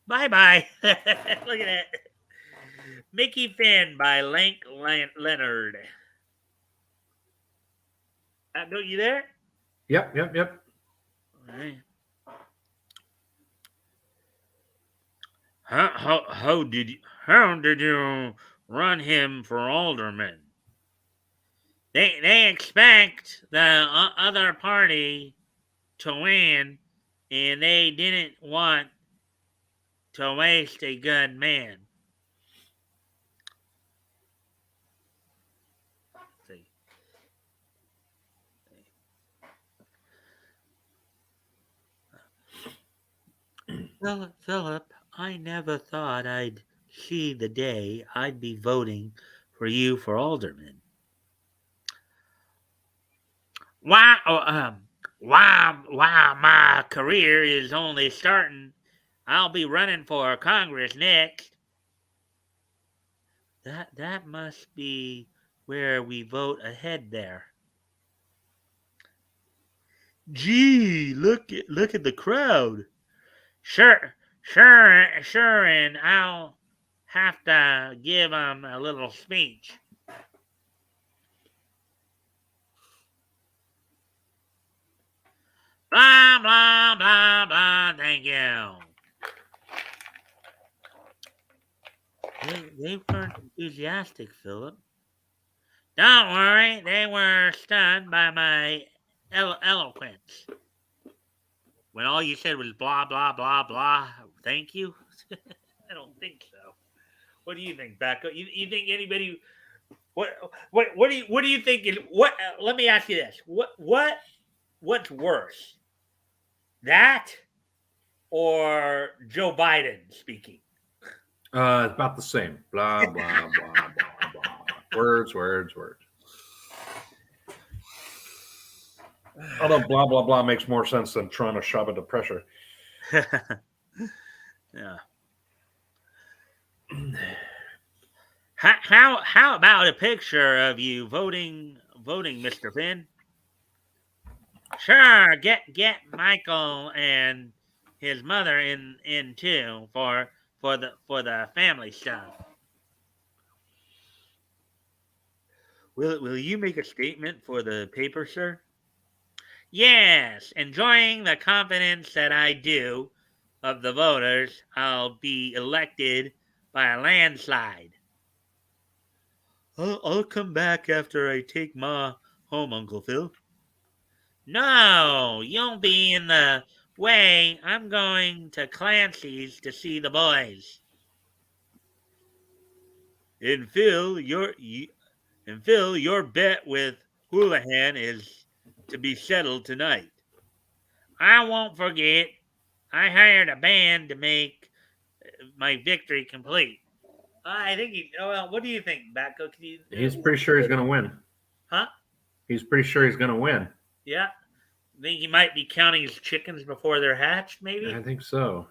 Bye bye. Look at that. Mickey Finn by Leonard. Don't you there? Yep. All right. How did you run him for alderman? They expect the other party to win, and they didn't want to waste a good man. See. Philip, I never thought I'd see the day I'd be voting for you for alderman. Why? Wow! My career is only starting. I'll be running for Congress next. That must be where we vote ahead there. Gee, look at the crowd. Sure, and I'll have to give him a little speech. Blah, blah, blah, blah. Thank you. They weren't enthusiastic, Philip. Don't worry, they were stunned by my eloquence. When all you said was blah, blah, blah, blah, thank you? I don't think so. What do you think, Becca? You think anybody? What do you think? What? Let me ask you this: what's worse, that or Joe Biden speaking? It's about the same. Blah blah blah blah blah. Words, words, words. Although blah blah blah makes more sense than trying to shove it to pressure. Yeah. How about a picture of you voting, Mr. Finn? Sure, get Michael and his mother in too for the family stuff. Will you make a statement for the paper, sir? Yes, enjoying the confidence that I do of the voters, I'll be elected by a landslide. I'll come back after I take Ma home, Uncle Phil. No, you'll be in the way. I'm going to Clancy's to see the boys. And Phil, your bet with Houlihan is to be settled tonight. I won't forget. I hired a band to make my victory complete. I think he. Oh, well, what do you think, Batco? He's pretty sure he's going to win. Huh? He's pretty sure he's going to win. Yeah. Think he might be counting his chickens before they're hatched, maybe? I think so.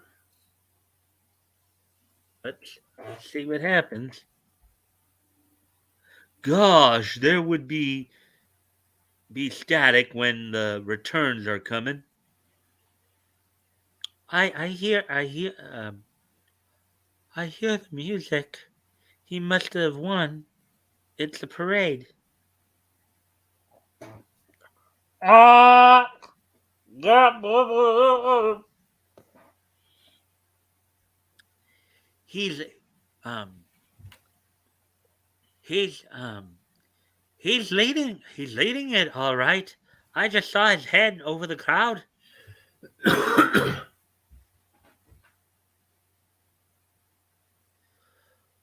Let's see what happens. Gosh, there would be static when the returns are coming. I hear the music. He must have won. It's a parade. Ah, he's um he's he's leading it all right. I just saw his head over the crowd.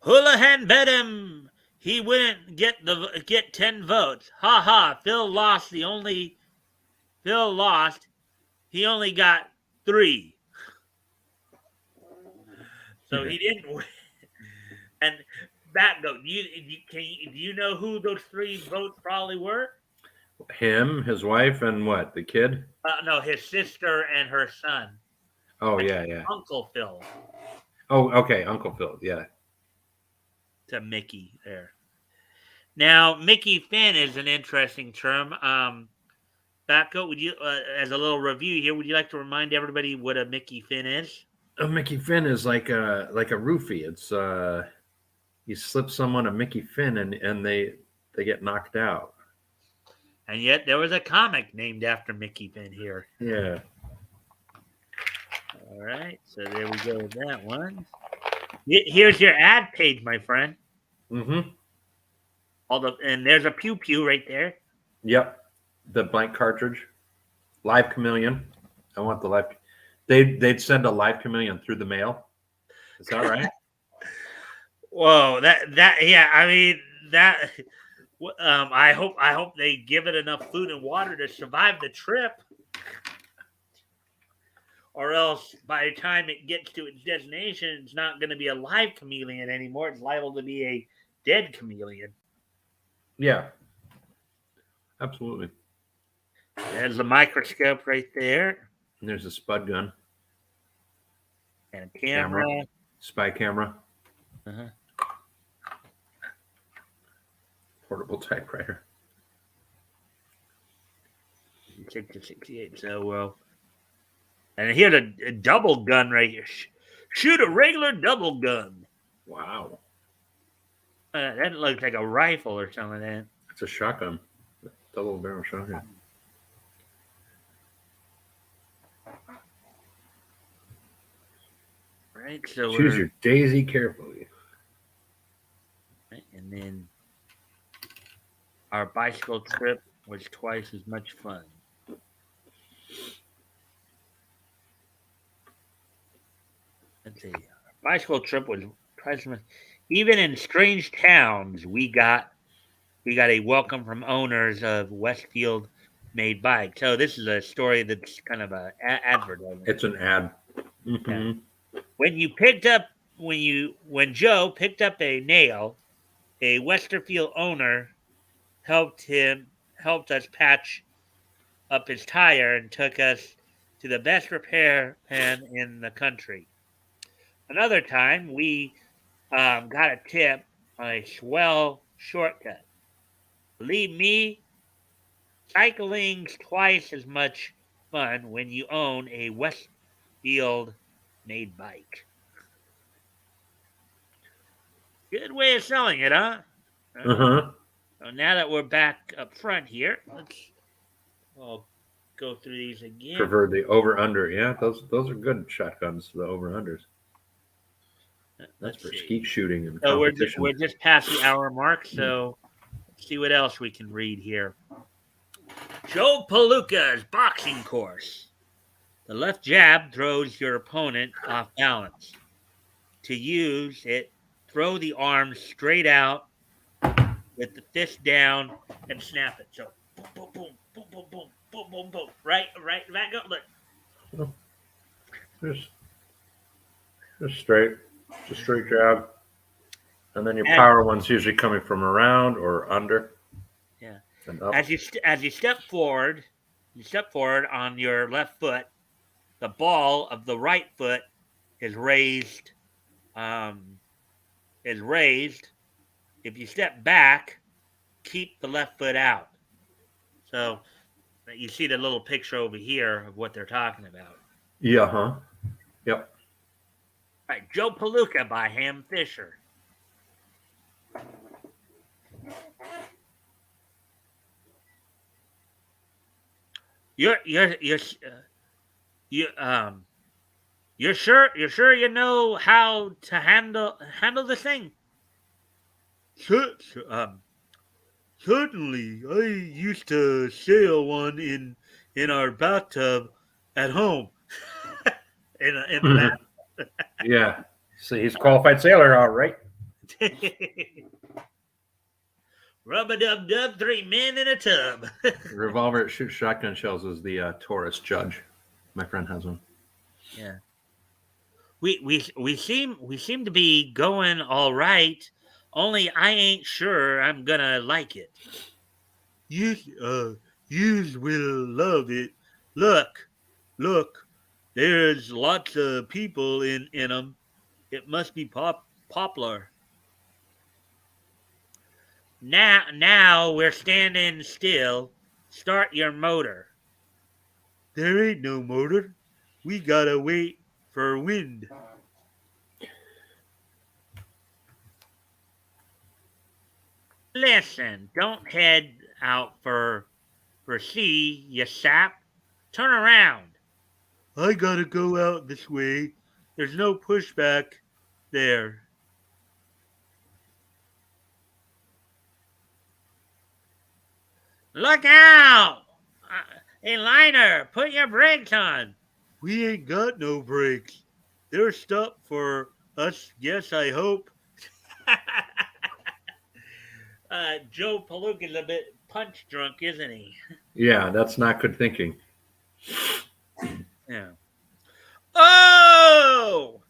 Houlihan bet him he wouldn't get 10 votes. Ha ha. Phil lost. He only got 3. So he didn't win. And Batgoat, do you know who those 3 votes probably were? Him, his wife, and what? The kid? No, his sister and her son. Oh yeah, yeah. Uncle Phil. Oh, okay, Uncle Phil. Yeah. To Mickey there. Now, Mickey Finn is an interesting term. Batco, would you, as a little review here, would you like to remind everybody what a Mickey Finn is? A Mickey Finn is like a roofie. It's you slip someone a Mickey Finn and they get knocked out. And yet there was a comic named after Mickey Finn here. Yeah. All right, so there we go with that one. Here's your ad page, my friend. Mm-hmm. And there's a pew pew right there. Yep. The blank cartridge. Live chameleon. I want the live. They'd send a live chameleon through the mail. Is that right? Whoa, that yeah. I mean that. I hope they give it enough food and water to survive the trip, or else by the time it gets to its destination, it's not going to be a live chameleon anymore. It's liable to be a dead chameleon. Yeah. Absolutely. There's the microscope right there. And there's a spud gun. And a camera. Spy camera. Uh-huh. Portable typewriter. 68. So, and here's a double gun right here. Shoot a regular double gun. Wow. That looks like a rifle or something. Then. It's a shotgun. Double barrel shotgun. Right, so Choose your daisy carefully. and then our bicycle trip was twice as much fun. Let's see. Our bicycle trip was twice as much. Even in strange towns, we got a welcome from owners of Westfield made bike. So this is a story that's kind of a advertisement. It's an ad. Yeah. Mm-hmm. When Joe picked up a nail, a Westerfield owner helped us patch up his tire and took us to the best repair pen in the country. Another time, we got a tip on a swell shortcut. Believe me, cycling's twice as much fun when you own a Westfield made bike. Good way of selling it, huh? Uh-huh. So now that we're back up front here, I'll go through these again. Prefer the over under. Yeah, those are good shotguns. The over unders. That's Let's for see. skeet shooting and So competition. we're just past the hour mark, so let's see what else we can read here. Joe Palooka's boxing course. The left jab throws your opponent off balance. To use it, throw the arms straight out with the fist down and snap it. So boom, boom, boom, boom, boom, boom, boom, boom, boom. Right, back up. Look. Just straight. Just a straight jab. And then your power one's usually coming from around or under. Yeah. And up. As you step forward on your left foot. The ball of the right foot is raised. If you step back, keep the left foot out. So you see the little picture over here of what they're talking about. Yeah, huh? Yep. All right, Joe Palooka by Ham Fisher. You're sure you know how to handle this thing? Certainly. I used to sail one in our bathtub at home. in the Yeah. So he's a qualified sailor, all right. Rub-a-dub-dub, 3 men in a tub. Revolver that shoots shotgun shells is the Taurus Judge. My friend has one. Yeah. We seem to be going all right. Only I ain't sure I'm gonna like it. Yous will love it. Look. There's lots of people in 'em. It must be popular. Now we're standing still. Start your motor. There ain't no motor. We gotta wait for wind. Listen, don't head out for sea, you sap. Turn around. I gotta go out this way. There's no pushback there. Look out! Hey, Liner, put your brakes on. We ain't got no brakes. They're stopped for us, yes, I hope. Joe Palooka's a bit punch drunk, isn't he? Yeah, that's not good thinking. Yeah. Oh!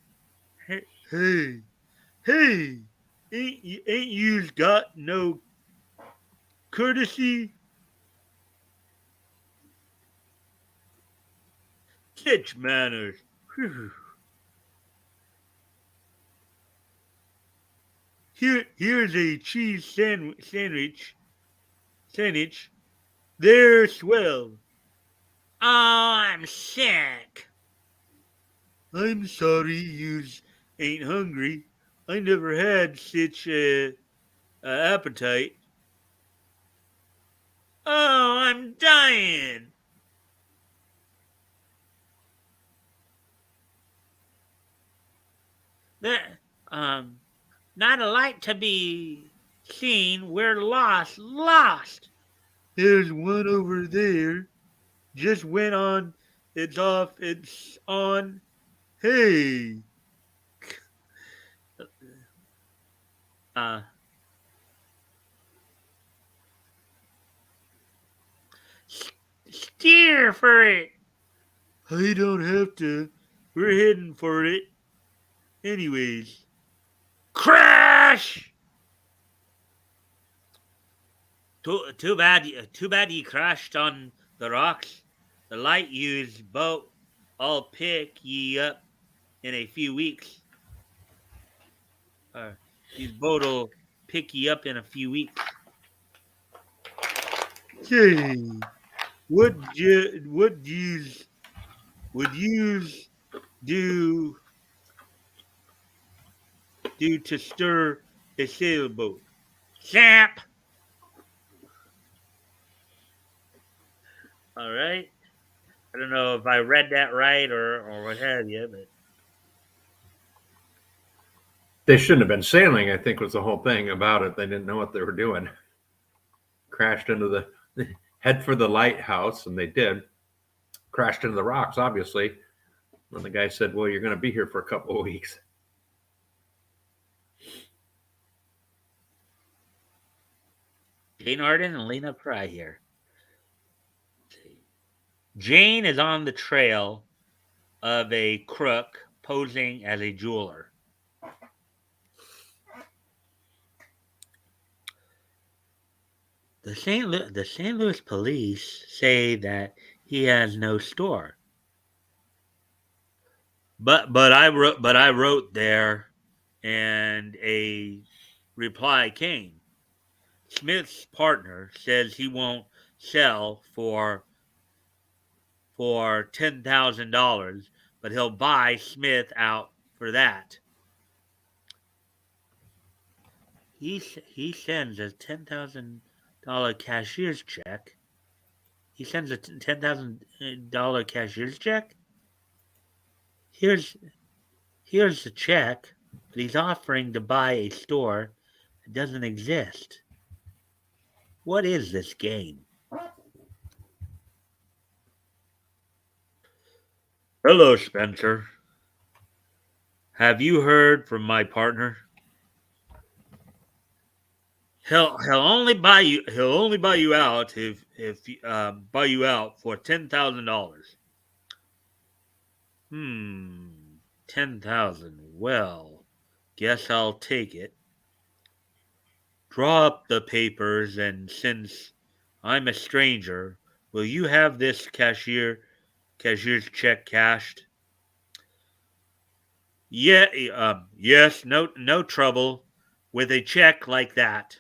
Hey! Ain't you's got no courtesy? Such manners. Whew. Here's a cheese sandwich. They're swell. Oh, I'm sick. I'm sorry yous ain't hungry. I never had such a appetite. Oh, I'm dying. There, um, not a light to be seen. We're lost, lost. There's one over there. Just went on. It's off. It's on. Hey. Uh, steer for it. I don't have to. We're heading for it. Anyways. Crash! Too bad you crashed on the rocks. The light used boat. I'll pick ye up in a few weeks. His boat'll pick ye up in a few weeks. Say, would yous do to stir a sailboat? Sap. All right. I don't know if I read that right or what have you, but They shouldn't have been sailing, I think was the whole thing about it. They didn't know what they were doing. Crashed into the head for the lighthouse, and they did. Crashed into the rocks, obviously. And the guy said, "Well, you're going to be here for a couple of weeks." Jane Arden and Lena Pry here. Jane is on the trail of a crook posing as a jeweler. The St. Louis police say that he has no store. But I wrote there and a reply came. Smith's partner says he won't sell for $10,000, but he'll buy Smith out for that. He sends a $10,000 cashier's check. He sends a $10,000 cashier's check. Here's the check, but he's offering to buy a store that doesn't exist. What is this game? Hello, Spencer. Have you heard from my partner? He'll only buy you. He'll only buy you out if buy you out for $10,000. 10,000. Well, guess I'll take it. Draw up the papers, and since I'm a stranger, will you have this cashier's check cashed? Yeah, yes, no trouble with a check like that.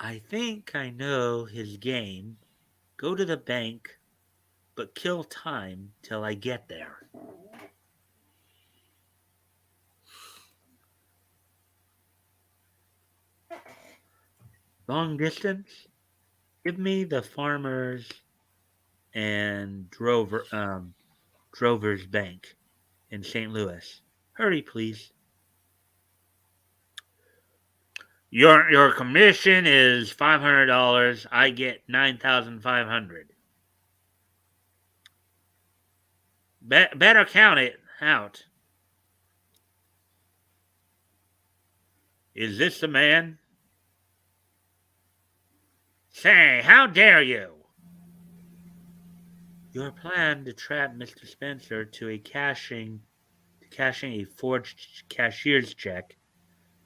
I think I know his game. Go to the bank, but kill time till I get there. Long distance? Give me the farmers and Drover's Bank in St. Louis. Hurry, please. Your commission is $500. I get 9,500. Better count it out. Is this the man? Say, how dare you? Your plan to trap Mr. Spencer to cashing a forged cashier's check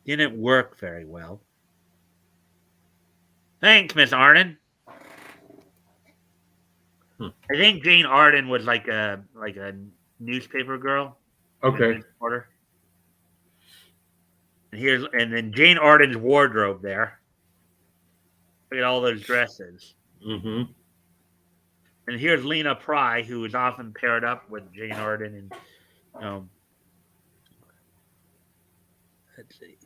didn't work very well. Thanks, Miss Arden. I think Jane Arden was like a newspaper girl. Okay. Reporter. And then Jane Arden's wardrobe there. Look at all those dresses. Mm-hmm. And here's Lena Pry, who is often paired up with Jane Arden, and Let's see.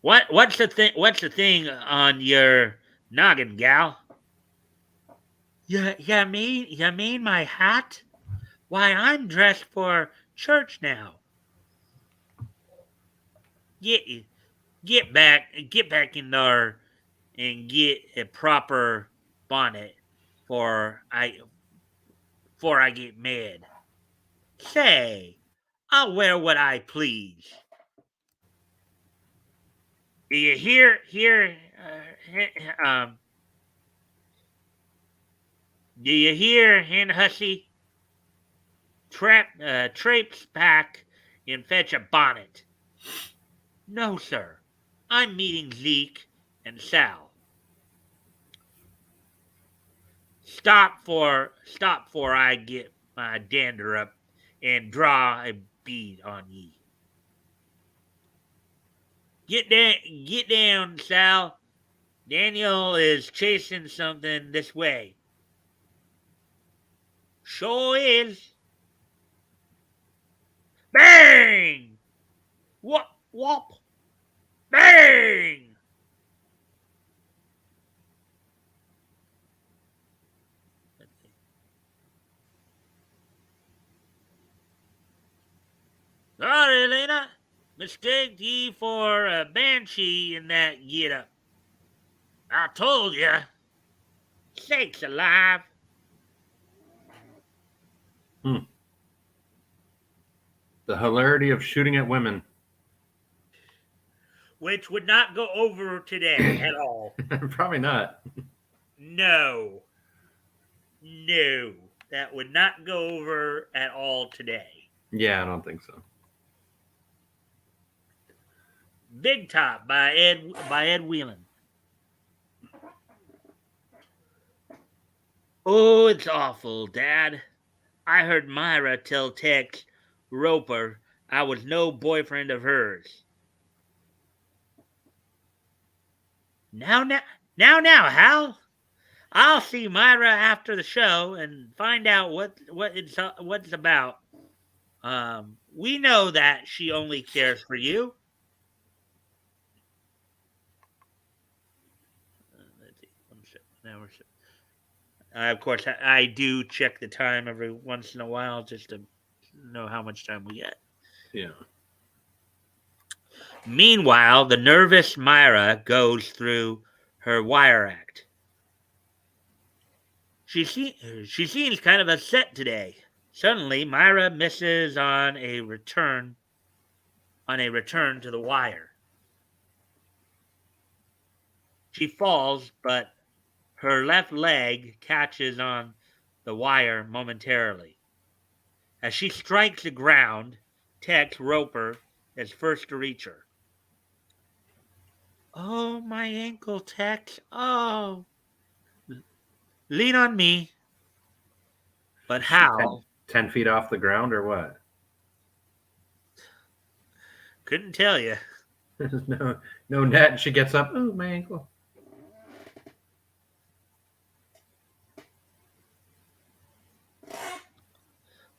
What's the thing? What's the thing on your noggin, gal? You mean my hat? Why, I'm dressed for church now. Get get back in there and get a proper bonnet for I get mad. Say, I'll wear what I please. Do you do you hear, hen hussy? Traipse back and fetch a bonnet. No, sir. I'm meeting Zeke and Sal. Stop for I get my dander up and draw a bead on ye. Get down, Sal. Daniel is chasing something this way. Sure is. Bang! Whop whop! Bang! Sorry, Lena. Mistake ye for a banshee in that get up. I told ya. Sakes alive. Hmm. The hilarity of shooting at women. Which would not go over today at all. Probably not. No. No. That would not go over at all today. Yeah, I don't think so. Big Top by Ed Whelan. Oh, it's awful, Dad. I heard Myra tell Tex Roper I was no boyfriend of hers. Now, now, now, Hal. I'll see Myra after the show and find out what's about. We know that she only cares for you. Let's see, of course, I do check the time every once in a while just to know how much time we get. Yeah. Meanwhile, the nervous Myra goes through her wire act. She seems kind of upset today. Suddenly, Myra misses on a return to the wire. She falls, but her left leg catches on the wire momentarily. As she strikes the ground, Tex Roper is first to reach her. Oh, my ankle, Tex. Oh. Lean on me. But Is she 10, Hal 10 feet off the ground or what? couldn't tell you. There's no net. And she gets up. Oh, my ankle.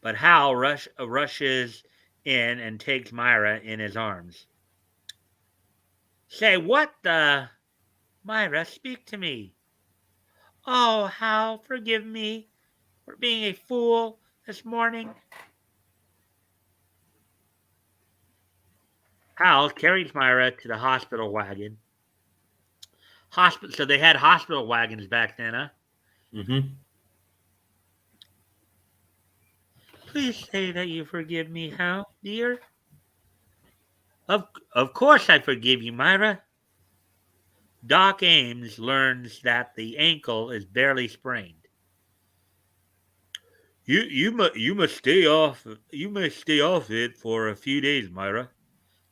But Hal rushes in and takes Myra in his arms. Say, what the? Myra, speak to me. Oh, Hal, forgive me for being a fool this morning. Hal carries Myra to the hospital wagon. So they had hospital wagons back then, huh? Mm-hmm. Please say that you forgive me, Hal, dear. Of course I forgive you, Myra. Doc Ames learns that the ankle is barely sprained. You must stay off. You must stay off it for a few days, Myra.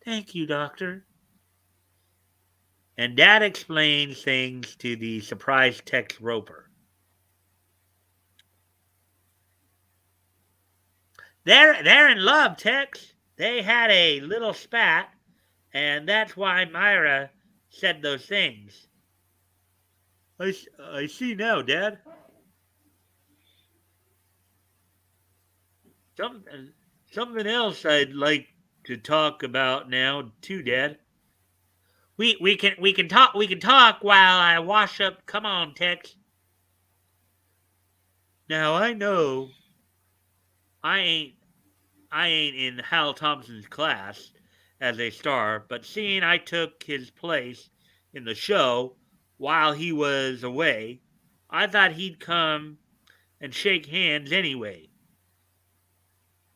Thank you, doctor. And Dad explains things to the surprised Tex Roper. They're in love, Tex. They had a little spat, and that's why Myra said those things. I see now, Dad. Some, something else I'd like to talk about now too, Dad. We can talk while I wash up. Come on, Tex. Now I know I ain't I ain't in Hal Thompson's class as a star, but seeing I took his place in the show while he was away, I thought he'd come and shake hands anyway.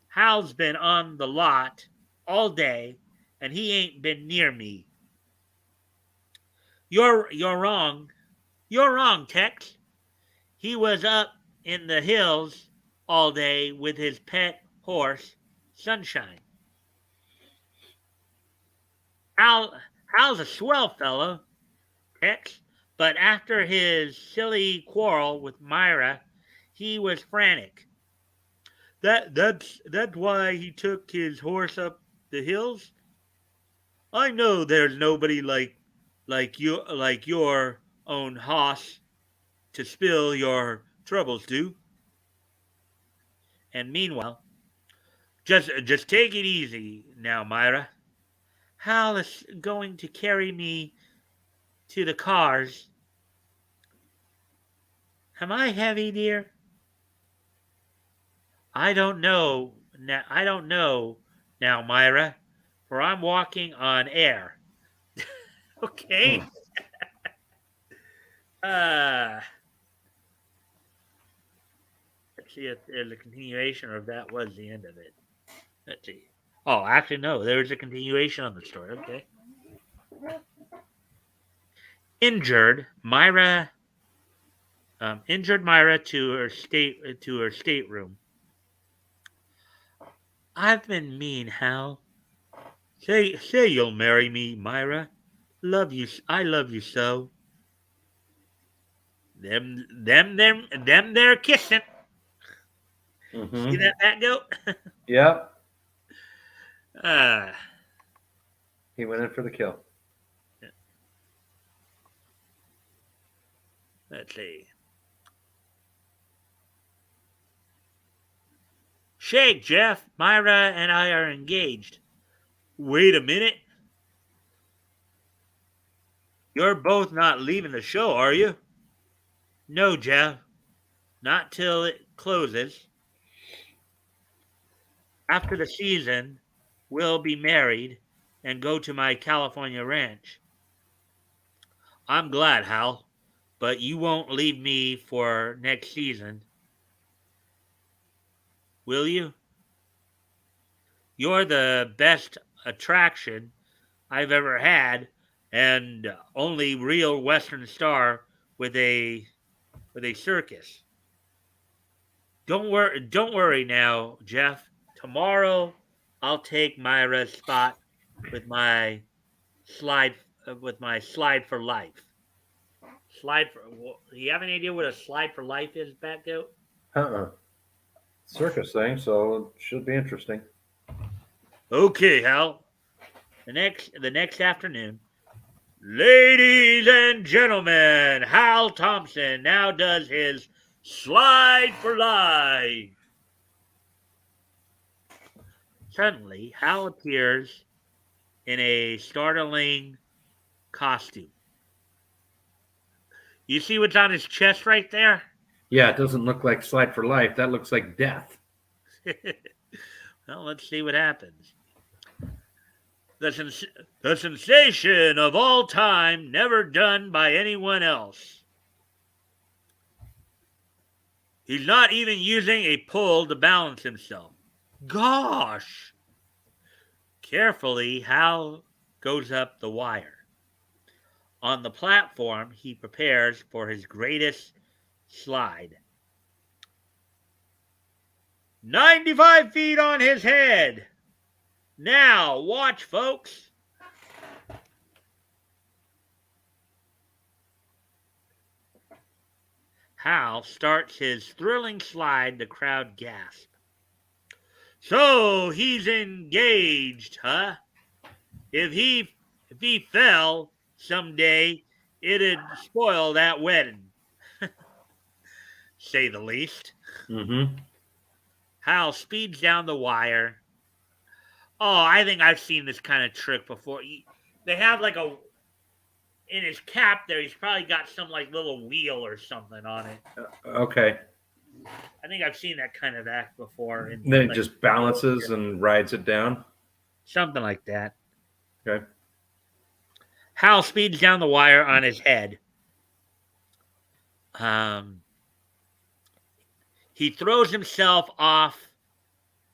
Hal's been on the lot all day and he ain't been near me. You're wrong. You're wrong, Tex. He was up in the hills all day with his pet horse, Sunshine. Hal Hal's a swell fellow, Tex, but after his silly quarrel with Myra, he was frantic. That's why he took his horse up the hills. I know there's nobody like your own hoss to spill your troubles to. And meanwhile, just take it easy now, Myra. Hal is going to carry me to the cars. Am I heavy, dear? I don't know now, Myra, for I'm walking on air. Hmm. Okay. Uh let's see if there's a continuation or if that was the end of it. Let's see. Oh, actually no, there's a continuation on the story. Okay. Injured Myra injured Myra to her stateroom. I've been mean, Hal. Say you'll marry me, Myra. I love you so. Them they're kissing. See Mm-hmm. that goat? Yep. uh, He went in for the kill. let's see. Shake, Jeff. Myra and I are engaged. Wait a minute. You're both not leaving the show, are you? No, Jeff. Not till it closes. After the season, we'll be married and go to my California ranch. I'm glad, Hal, but you won't leave me for next season, will you? You're the best attraction I've ever had, and only real Western star with a circus. Don't worry now, Jeff. Tomorrow I'll take Myra's spot with my slide slide for life. Slide for. Do you have any idea what a slide for life is, Batgoat? Uh-uh. Circus thing, so it should be interesting. Okay, Hal. The next afternoon, ladies and gentlemen, Hal Thompson now does his slide for life. Suddenly, Hal appears in a startling costume. You see what's on his chest right there? Yeah, it doesn't look like Slide for Life. That looks like death. Well, let's see what happens. The, sens- the sensation of all time, never done by anyone else. He's not even using a pole to balance himself. Gosh! Carefully, Hal goes up the wire. On the platform, he prepares for his greatest slide. 95 feet on his head. Now, watch, folks. Hal starts his thrilling slide. The crowd gasps. So he's engaged, huh? If he fell someday, it'd spoil that wedding, say the least. Mm-hmm. Hal speeds down the wire. Oh, I think I've seen this kind of trick before. They have like a in his cap there. He's probably got some like little wheel or something on it. Okay. I think I've seen that kind of act before. And then it Like just balances and rides it down. something like that. Okay. Hal speeds down the wire on his head. Um, he throws himself off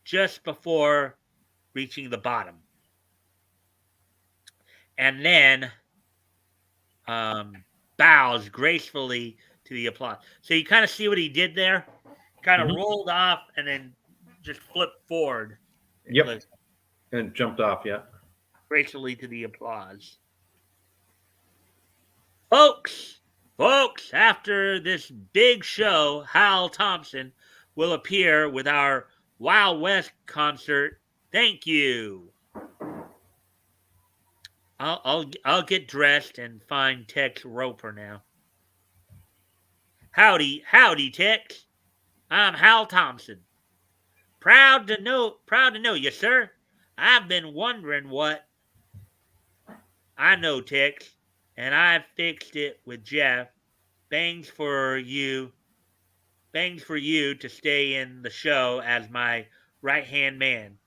just before reaching the bottom, and then bows gracefully to the applause. So you kind of see what he did there. Kind of rolled off and then just flipped forward. Yep. And jumped off. Yeah. Gracefully to the applause. Folks, after this big show, Hal Thompson will appear with our Wild West concert. Thank you. I'll get dressed and find Tex Roper now. Howdy, Tex. I'm Hal Thompson. Proud to know you, sir. I've been wondering what. I know, Tex, and I've fixed it with Jeff. Bangs for you to stay in the show as my right-hand man.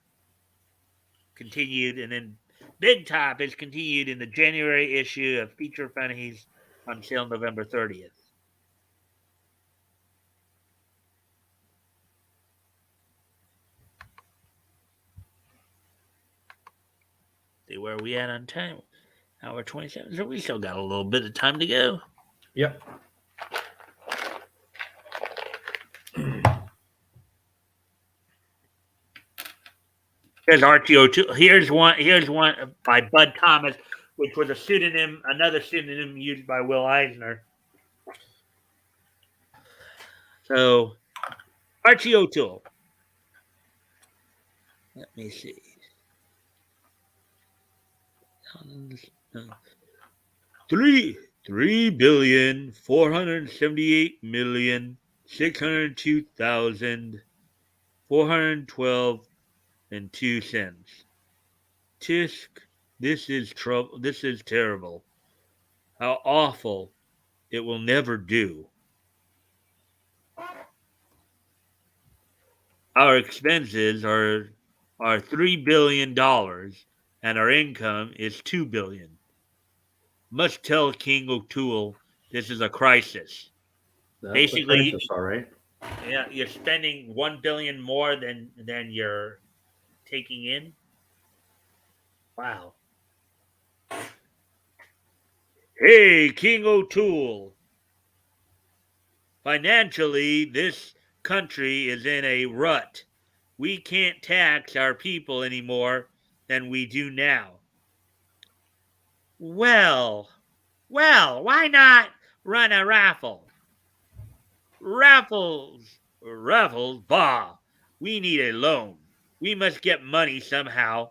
Continued, and then Big Top is continued in the January issue of Feature Funnies on sale November 30th. See where we at on time? Hour 27. So we still got a little bit of time to go. Yep. Here's RTO2. Here's one by Bud Thomas, which was another pseudonym used by Will Eisner. So, Archie O'Toole. Let me see. 3,478,602,412.02. Tisk, this is trouble. This is terrible. How awful. It will never do. Our expenses are $3 billion and our income is $2 billion. Must tell King O'Toole this is a crisis. That's Basically, a crisis, all right. Yeah, you're spending $1 billion more than you're taking in. Wow. Hey, King O'Toole. Financially, this country is in a rut. We can't tax our people any more than we do now. Well, why not run a raffle? Raffles, bah. We need a loan. We must get money somehow.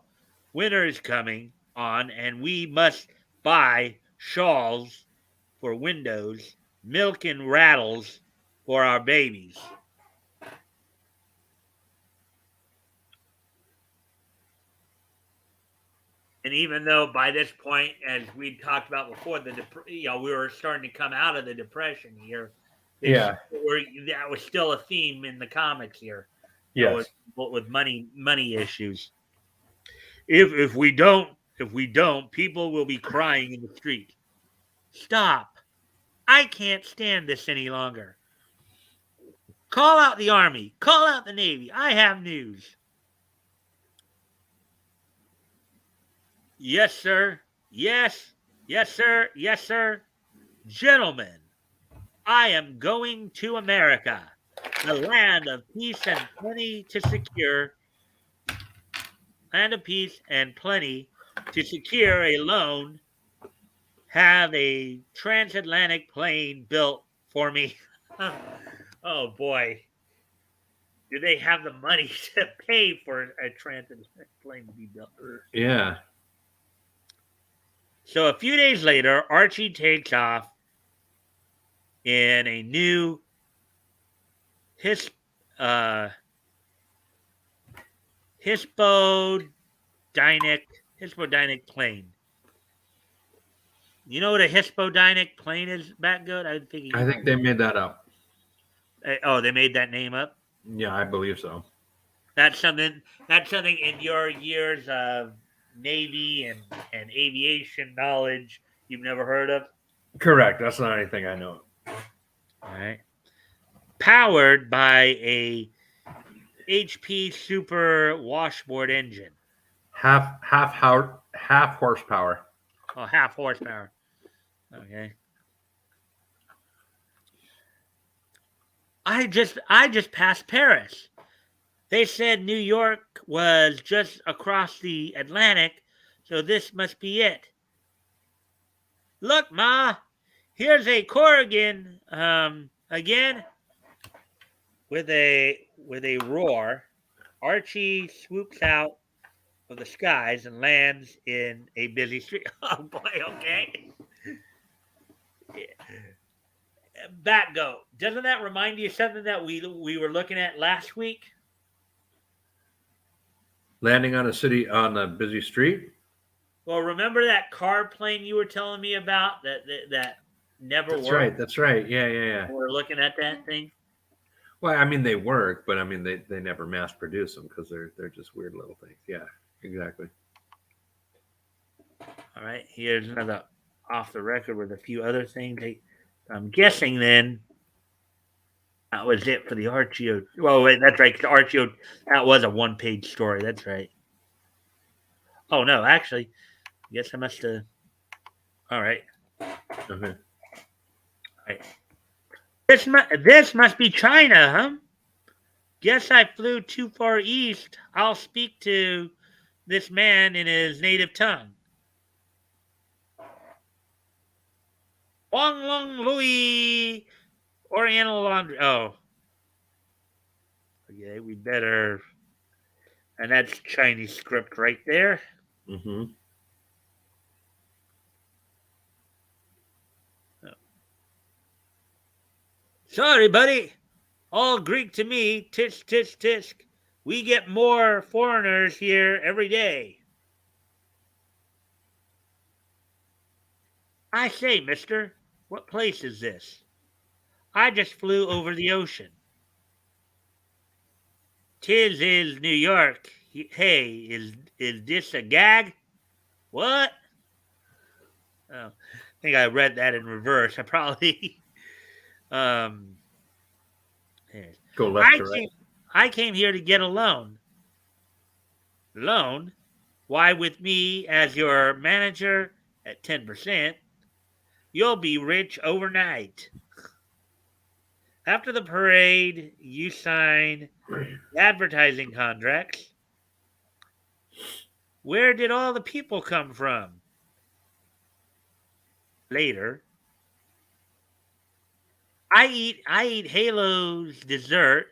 Winter is coming on, and we must buy shawls for windows, milk and rattles for our babies. And even though by this point, as we talked about before, we were starting to come out of the depression here. That was still a theme in the comics here. Yes. With money issues. If we don't, people will be crying in the street. Stop! I can't stand this any longer. Call out the Army. Call out the Navy. I have news. Yes, sir. Yes, sir. Yes, sir. Gentlemen, I am going to America, the land of peace and plenty to secure. Land of peace and plenty to secure a loan. Have a transatlantic plane built for me. Oh boy. Do they have the money to pay for a transatlantic plane to be built? Yeah. So a few days later, Archie takes off in a new hispodinic hispodinic plane. You know what a hispodinic plane is, Batgoat? I think you I might. think they made that up. Oh, they made that name up. Yeah, I believe so. That's something. That's something in your years of Navy and aviation knowledge you've never heard of. Correct. That's not anything I know. All right. Powered by a HP Super washboard engine. Half horsepower. Oh, half horsepower. Okay. I just passed Paris. They said New York was just across the Atlantic, so this must be it. Look, Ma, here's a Corrigan. Again with a roar, Archie swoops out of the skies and lands in a busy street. Oh boy, okay. Batgoat. Doesn't that remind you of something that we were looking at last week? Landing on a busy street. Well, remember that car plane you were telling me about that never That's worked? right. That's right. Yeah, yeah, yeah. We were looking at that thing. Well, I mean, they work, but I mean, they never mass produce them because they're just weird little things. Yeah, exactly. All right, here's another off the record with a few other things. I'm guessing then that was it for the Archeo. Well, wait, that's right. 'Cause Archeo, that was a one-page story. That's right. Oh no, actually, I guess I must have. All right, Okay. all right. This must be China, huh? Guess I flew too far east. I'll speak to this man in his native tongue. Wong Long Louis Oriental Laundry. Oh, okay, we better. And that's Chinese script right there. Mm-hmm. Oh. Sorry, buddy. All Greek to me. Tisk, tisk, tisk. We get more foreigners here every day. I say, mister, what place is this? I just flew over the ocean. 'Tis is New York. Hey, is this a gag? What? Oh, I think I read that in reverse. I probably um yes. Go left I to right. came I came here to get a loan. Loan? Why with me as your manager at 10%, you'll be rich overnight. After the parade, you sign advertising contracts. Where did all the people come from? Later, I eat Halo's dessert.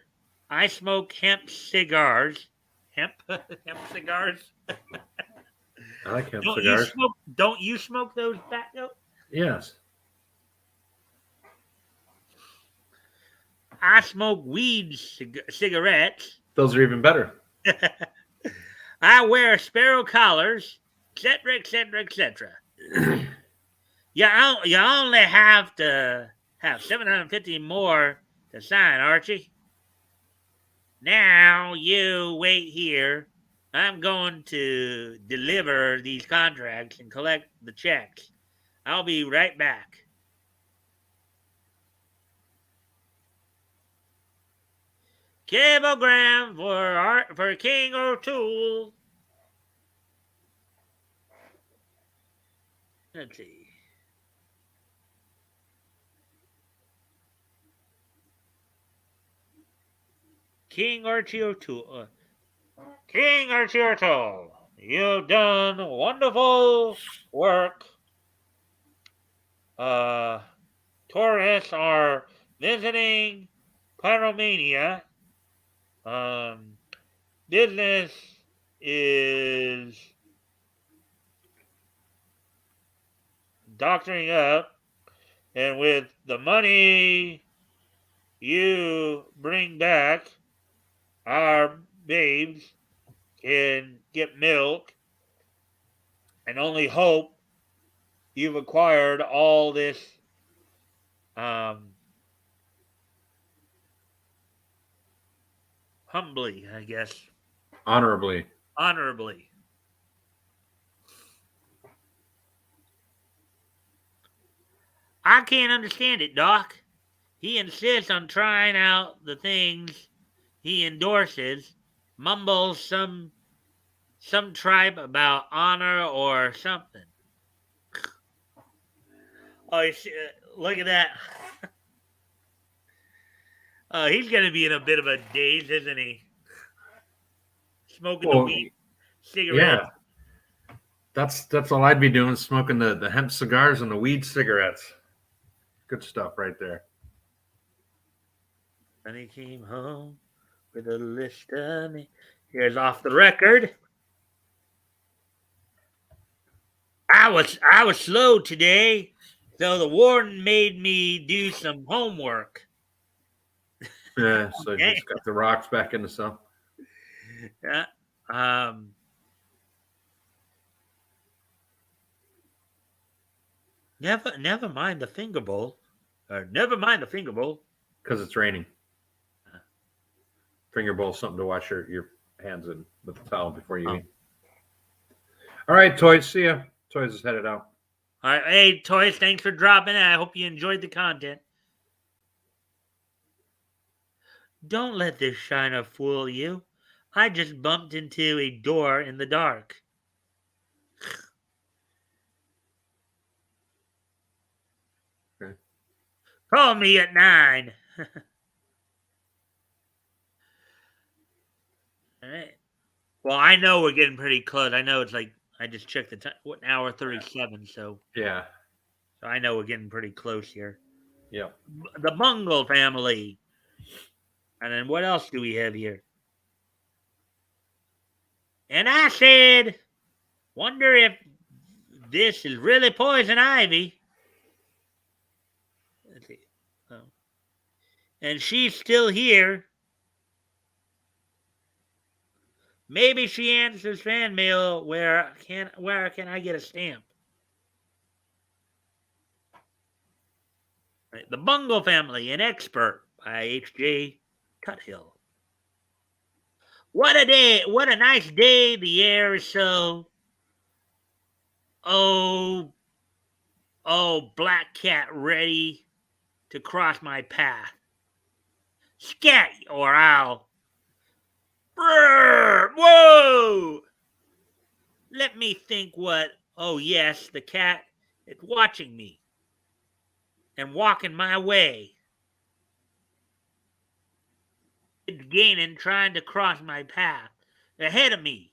I smoke hemp cigars. Hemp hemp cigars. I like hemp Don't you cigars. smoke? Don't you smoke those tobacco? Yes. I smoke weed cigarettes. Those are even better. I wear sparrow collars, etc., etc., etc. You only have to have 750 more to sign, Archie. Now you wait here. I'm going to deliver these contracts and collect the checks. I'll be right back. Cablegram for King O'Toole. Let's see. King Archie O'Toole. King Archie O'Toole, you've done wonderful work. Uh, Tourists are visiting Pyromania. Um, Business is doctoring up, and with the money you bring back, our babes and get milk and only hope you've acquired all this um, humbly, I guess, Honorably. honorably. I can't understand it, Doc. He insists on trying out the things he endorses, mumbles some tripe about honor or something. Oh, look at that. He's going to be in a bit of a daze, isn't he? Smoking the Well, weed cigarettes. yeah. That's all I'd be doing, smoking the hemp cigars and the weed cigarettes. Good stuff right there. And he came home with a list of me. Here's off the record. I was slow today, so the warden made me do some homework. Yeah, so Okay. he's got the rocks back in the cell. Yeah. Um, never mind the finger bowl. Or never mind the finger bowl. Because it's raining. Finger bowl is something to wash your hands in with the towel before you eat. All right, Toys. See ya. Toys is headed out. All right, hey Toys, thanks for dropping in. I hope you enjoyed the content. Don't let this shiner fool you. I just bumped into a door in the dark. Okay. Call me at 9. All right. Well, I know we're getting pretty close. I know it's like I just checked the time. What, an hour 37? So Yeah. I know we're getting pretty close here. Yep. The Bungle family. And then what else do we have here? And I said, wonder if this is really poison ivy. Let's see. Oh. And she's still here. Maybe she answers fan mail. Where can I get a stamp? Right. The Bungle Family, an expert by H.J. Tuthill. What a day! What a nice day! The air is so. Oh, black cat ready to cross my path. Scat or I'll. Brrr, whoa! Let me think what. Oh, yes, the cat is watching me and walking my way. It's gaining, trying to cross my path. Ahead of me.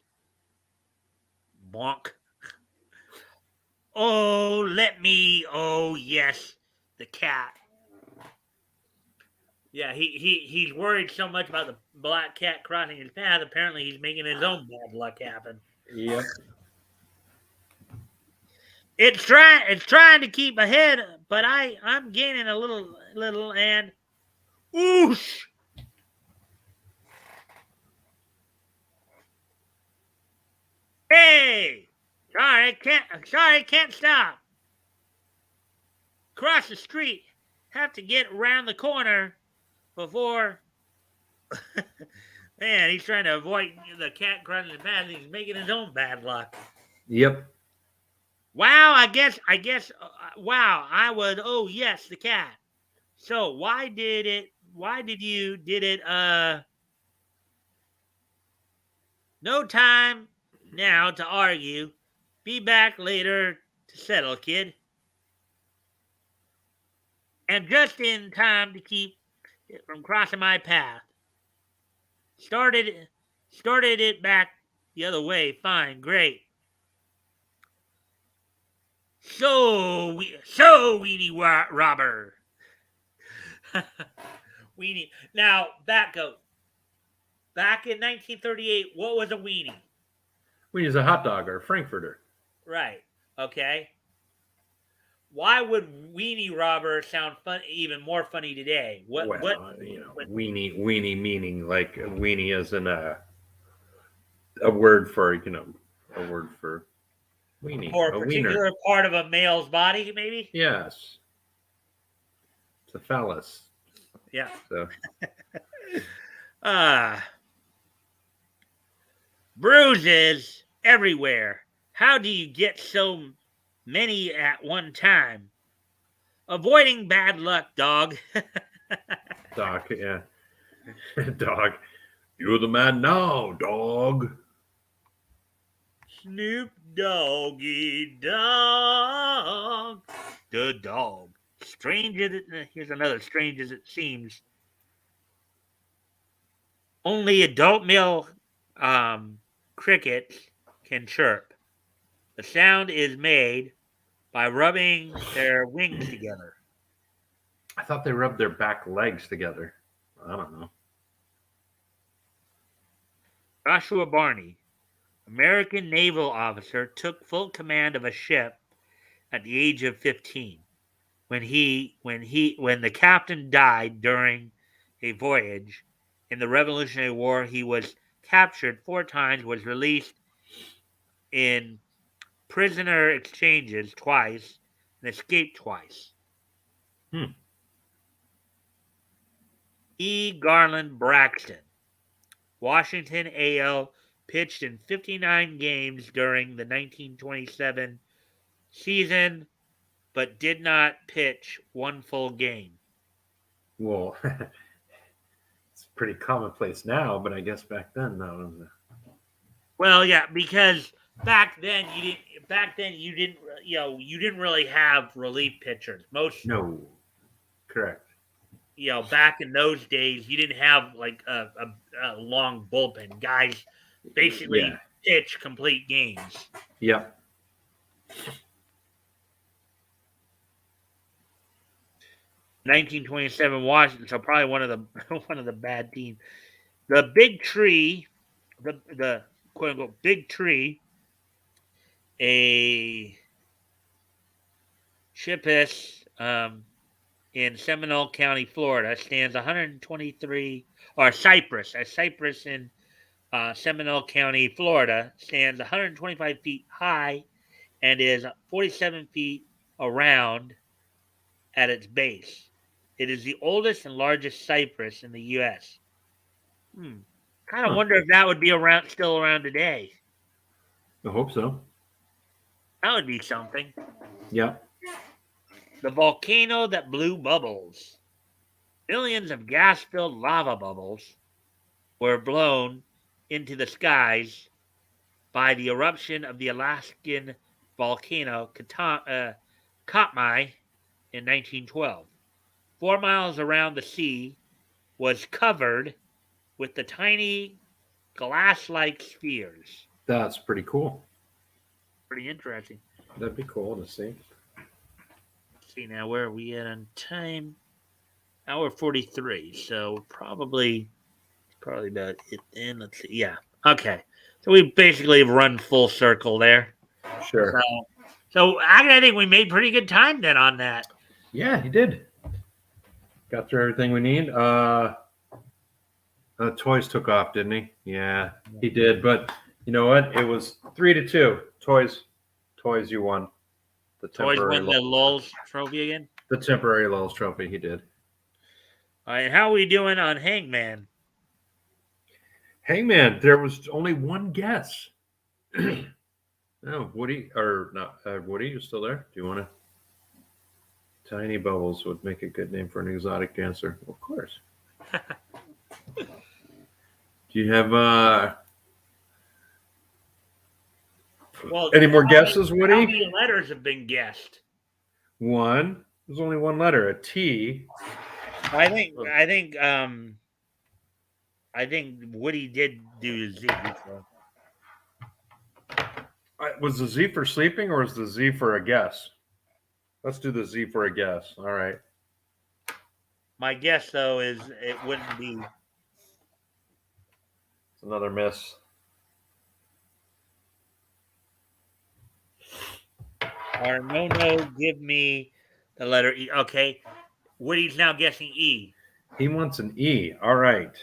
Bonk. Oh, let me. Oh, yes, the cat. Yeah, he's worried so much about the black cat crossing his path. Apparently, he's making his own bad luck happen. Yep. It's trying to keep ahead, but I'm gaining a little and whoosh. Hey, sorry, can't stop. Cross the street. Have to get around the corner before. Man, he's trying to avoid the cat crossing the path. He's making his own bad luck. Yep. Wow, I guess. Wow, I would. Oh yes, the cat. So why did it? Why did you? Did it? No time now to argue. Be back later to settle, kid. And just in time to keep it from crossing my path. Started it back the other way. Fine, great. So weenie robber. Weenie. Now, Batgoat. Back in 1938, what was a weenie? We use a hot dog or a frankfurter. Right. Okay. Why would weenie robber sound fun, even more funny today? Weenie meaning like weenie as in a a word for weenie, For a a wiener. particular part of a male's body, maybe? Yes, it's a phallus. Yeah. So Ah, bruises everywhere. How do you get so many at one time? Avoiding bad luck, dog. Doc, yeah, dog. You're the man now, dog. Snoop Doggy Dog. The dog. Strange as it, here's another strange as it seems. Only adult male crickets can chirp. The sound is made by rubbing their wings together. I thought they rubbed their back legs together. I don't know. Joshua Barney, American naval officer, took full command of a ship at the age of 15. When the captain died during a voyage in the Revolutionary War, he was captured 4 times, was released in prisoner exchanges twice, and escaped twice. Hmm. E. Garland Braxton, Washington AL, pitched in 59 games during the 1927 season, but did not pitch one full game. Well, it's pretty commonplace now, but I guess back then that was. Well, yeah, because back then you didn't really have relief pitchers. Most No, correct. back in those days you didn't have like a long bullpen. Guys Yeah. basically pitch complete games. Yep. 1927 Washington, so probably one of the one of the bad teams. The big tree, the quote unquote big tree, a Chipus in Seminole County, Florida, stands 123, or Cypress, a cypress in Seminole County, Florida, stands 125 feet high and is 47 feet around at its base. It is the oldest and largest cypress in the U.S. Kind of Huh. wonder if that would be still around today. I hope so. That would be something. Yep. The volcano that blew bubbles. Millions of gas-filled lava bubbles were blown into the skies by the eruption of the Alaskan volcano Katmai in 1912. 4 miles around the sea was covered with the tiny glass-like spheres. That's pretty cool. Pretty interesting. That'd be cool to see. Let's see now, where are we at on time? Hour 43. So probably about it then. Let's see. Yeah. Okay. So we basically have run full circle there. Sure. So I think we made pretty good time then on that. Yeah, he did. Got through everything we need. Toys took off, didn't he? Yeah, he did. But you know what? It was 3-2. Toys, you won. The Toys temporary win the Lulz trophy again. The temporary Lulz trophy. He did. All right. How are we doing on Hangman? Hangman, there was only one guess. No, Woody or not? Woody, you still there? Do you want to? Tiny Bubbles would make a good name for an exotic dancer. Of course. Do you have any more guesses, Woody? How many letters have been guessed? One. There's only one letter, a T. I think Woody did do Z. So. Was the Z for sleeping or was the Z for a guess? Let's do the Z for a guess. All right. My guess, though, is it wouldn't be. It's another miss. Or no, give me the letter E. Okay. Woody's now guessing E. He wants an E. All right.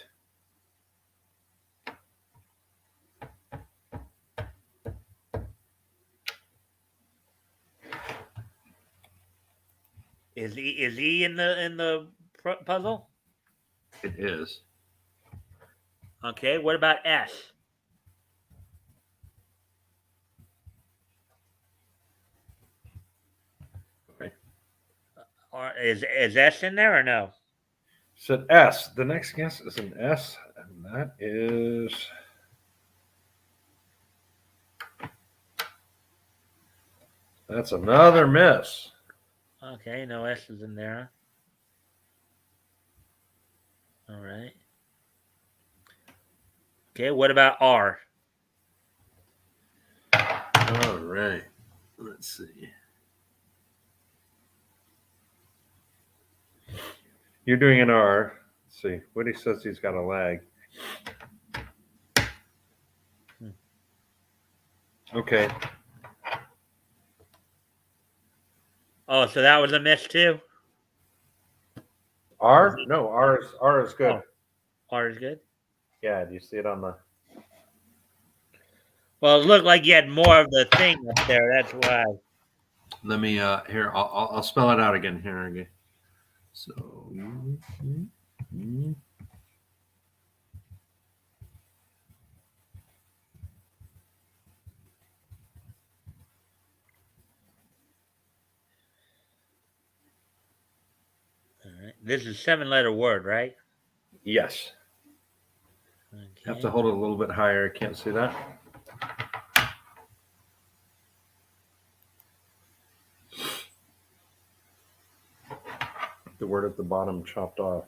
Is E in the puzzle? It is. Okay. What about S? Okay. Or is S in there or no? Said S. The next guess is an S, and that is. That's another miss. Okay. No S is in there. All right. Okay. What about R? All right. Let's see. You're doing an R. Let's see. Woody says he's got a lag. Hmm. Okay. Oh, so that was a miss too. Was R? it? No, R is good. Oh, R is good. Yeah, do you see it on the Well, it looked like you had more of the thing up there. That's why. let me here, I'll spell it out again here again. So All right. This is a 7-letter word, right? yes. Have to Okay. hold it a little bit higher. I can't see that. The word at the bottom chopped off.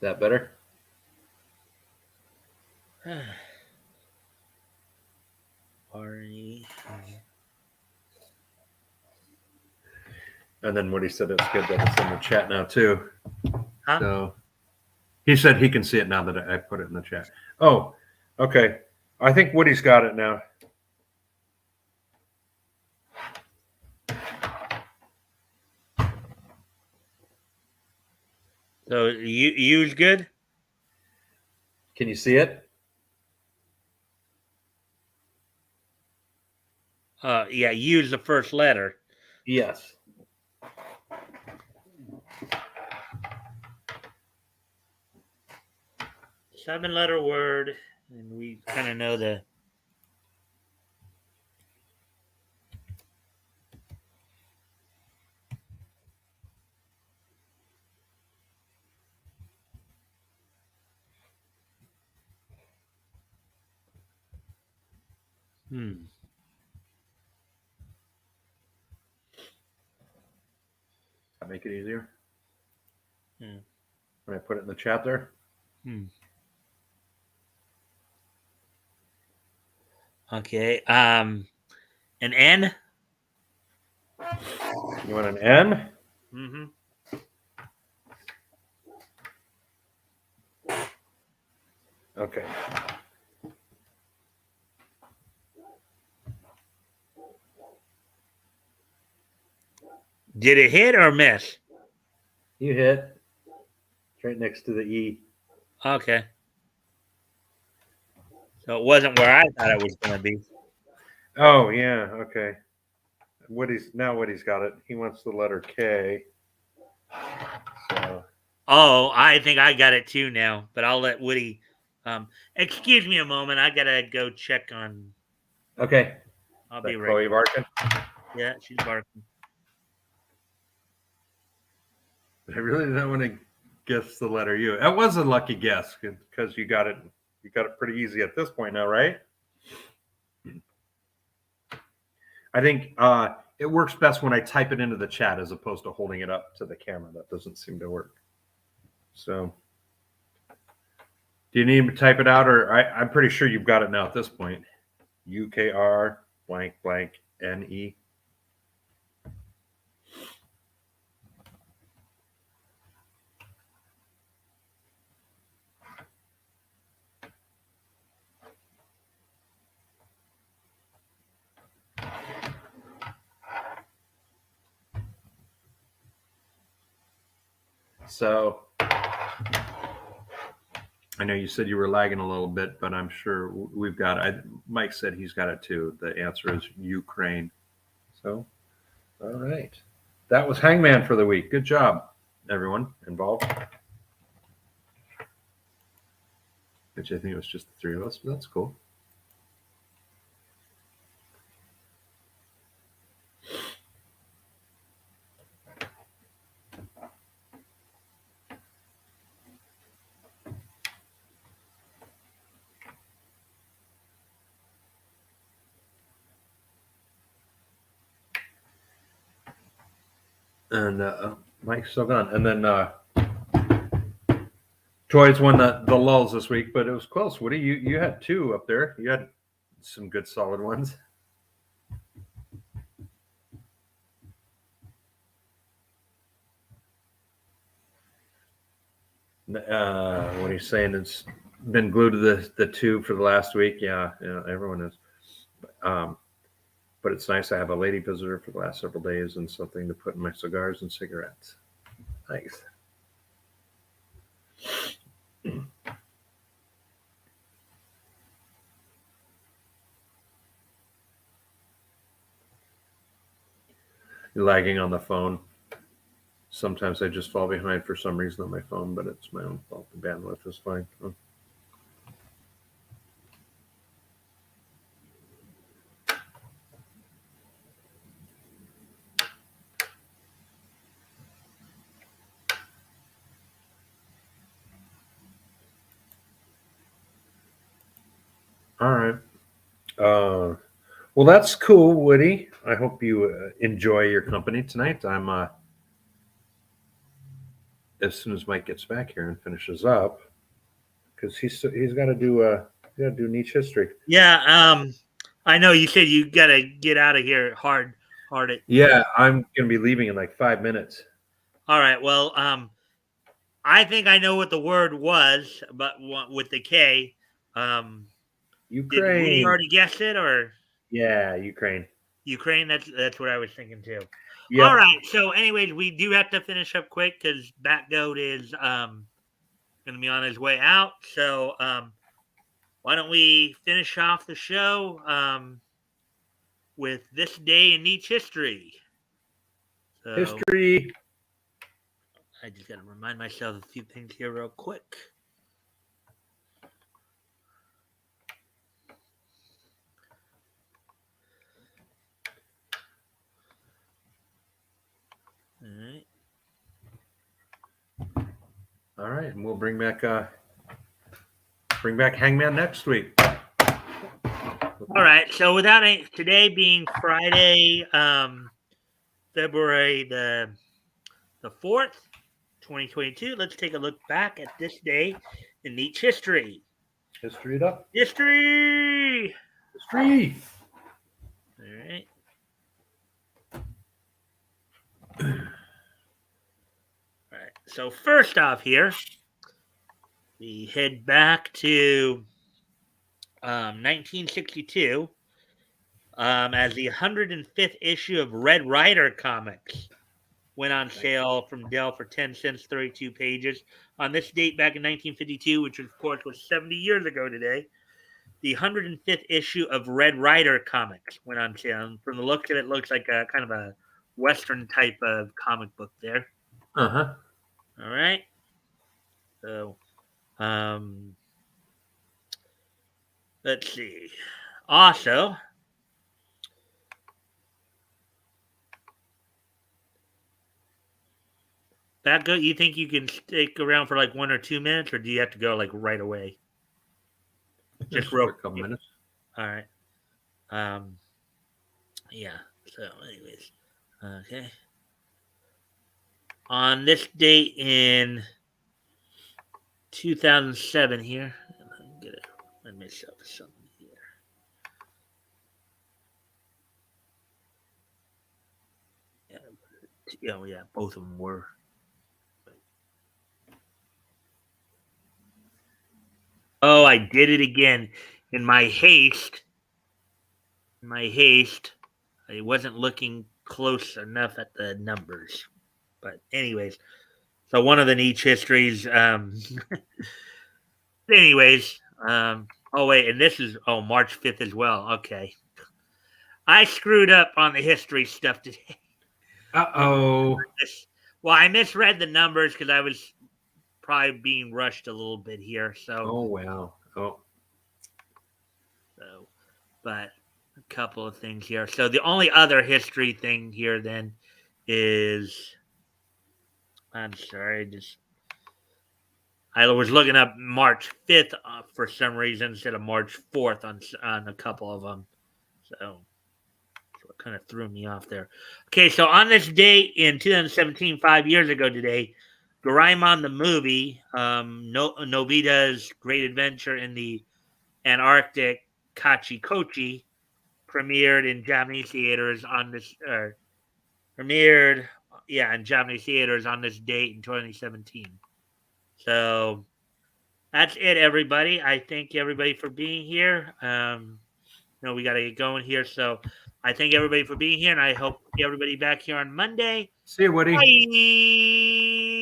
That better? R-E. And then Woody said it's good that it's in the chat now too. Huh? So he said he can see it now that I put it in the chat. Oh, okay. I think Woody's got it now. So U's good? Can you see it? Yeah, U's the first letter. Yes. 7-letter word, and we kind of know the. Hmm. That make it easier Yeah. when I put it in the chat there. Hmm. Okay. An N. You want an N? Mm-hmm. Okay. Did it hit or miss? You hit. It's right next to the E. Okay. So it wasn't where I thought it was going to be. Oh yeah. Okay. Woody's got it. He wants the letter K. So Oh, I think I got it too now, but I'll let Woody. Excuse me a moment. I gotta go check on. okay. I'll Is be that right Chloe back. barking? Yeah, she's barking. I really didn't want to guess the letter U. That was a lucky guess because you got it. You got it pretty easy at this point now, right? I think it works best when I type it into the chat as opposed to holding it up to the camera. That doesn't seem to work. So, do you need to type it out, or I'm pretty sure you've got it now at this point. UKR blank blank NE. So I know you said you were lagging a little bit, but I'm sure we've got. Mike said he's got it too. The answer is Ukraine. So, all right, that was Hangman for the week. Good job, everyone involved. Which I think it was just the three of us, but that's cool. And Mike's still gone. And then Troy's won the lulls this week, but it was close. Woody, you had two up there. You had some good solid ones. What he's saying is been glued to the two for the last week. Yeah, everyone is. But it's nice to have a lady visitor for the last several days and something to put in my cigars and cigarettes. Nice. You're lagging on the phone. Sometimes I just fall behind for some reason on my phone, but it's my own fault. The bandwidth is fine. All right. Well, that's cool, Woody. I hope you enjoy your company tonight. I'm as soon as Mike gets back here and finishes up, because he's got to do niche history. Yeah. I know you said you got to get out of here hard. Yeah, I'm gonna be leaving in like 5 minutes. All right. Well, I think I know what the word was, but with the K. Did Woody Ukraine. already guess it, or Yeah, Ukraine. Ukraine? That's what I was thinking too. Yep. All right. So, anyways, we do have to finish up quick because Batgoat is going to be on his way out. So, why don't we finish off the show with this day in niche history? So, History. I just got to remind myself a few things here real quick. All right. All right, and we'll bring back Hangman next week. All right. So without today being Friday, February the 4th, 2022, let's take a look back at this day in niche history. History it up. History. History. All right. All right. So first off here, we head back to 1962 as the 105th issue of Red Rider Comics went on sale from Dell for 10 cents, 32 pages. On this date back in 1952, which of course was 70 years ago today, the 105th issue of Red Rider Comics went on sale. And from the look of it, looks like a kind of a Western type of comic book there. Uh-huh. All right. So, let's see. Also, Batgoat, you think you can stick around for like 1 or 2 minutes, or do you have to go like right away? Just for a couple minutes. All right. Yeah. So, anyways, okay. On this date in 2007, here, I'm gonna let myself something here. Yeah, both of them were. Oh, I did it again in my haste. I wasn't looking close enough at the numbers. But anyways, so one of the niche histories Anyways, oh wait, and this is March 5th as well. Okay, I screwed up on the history stuff today. Um, Uh-oh. well, I misread the numbers because I was probably being rushed a little bit here. Oh, well. Oh, So, but a couple of things here. So the only other history thing here then is I'm sorry, just I was looking up March 5th for some reason instead of March 4th on a couple of them. So it kind of threw me off there. Okay, so on this date in 2017, 5 years ago today, Doraemon the movie, Nobita's Great Adventure in the Antarctic Kachi Kochi, premiered in Japanese theaters on this, premiered, yeah, in Japanese theaters on this date in 2017. So that's it, everybody. I thank everybody for being here. We got to get going here. So I thank everybody for being here, and I hope everybody back here on Monday. see you, Woody. Bye.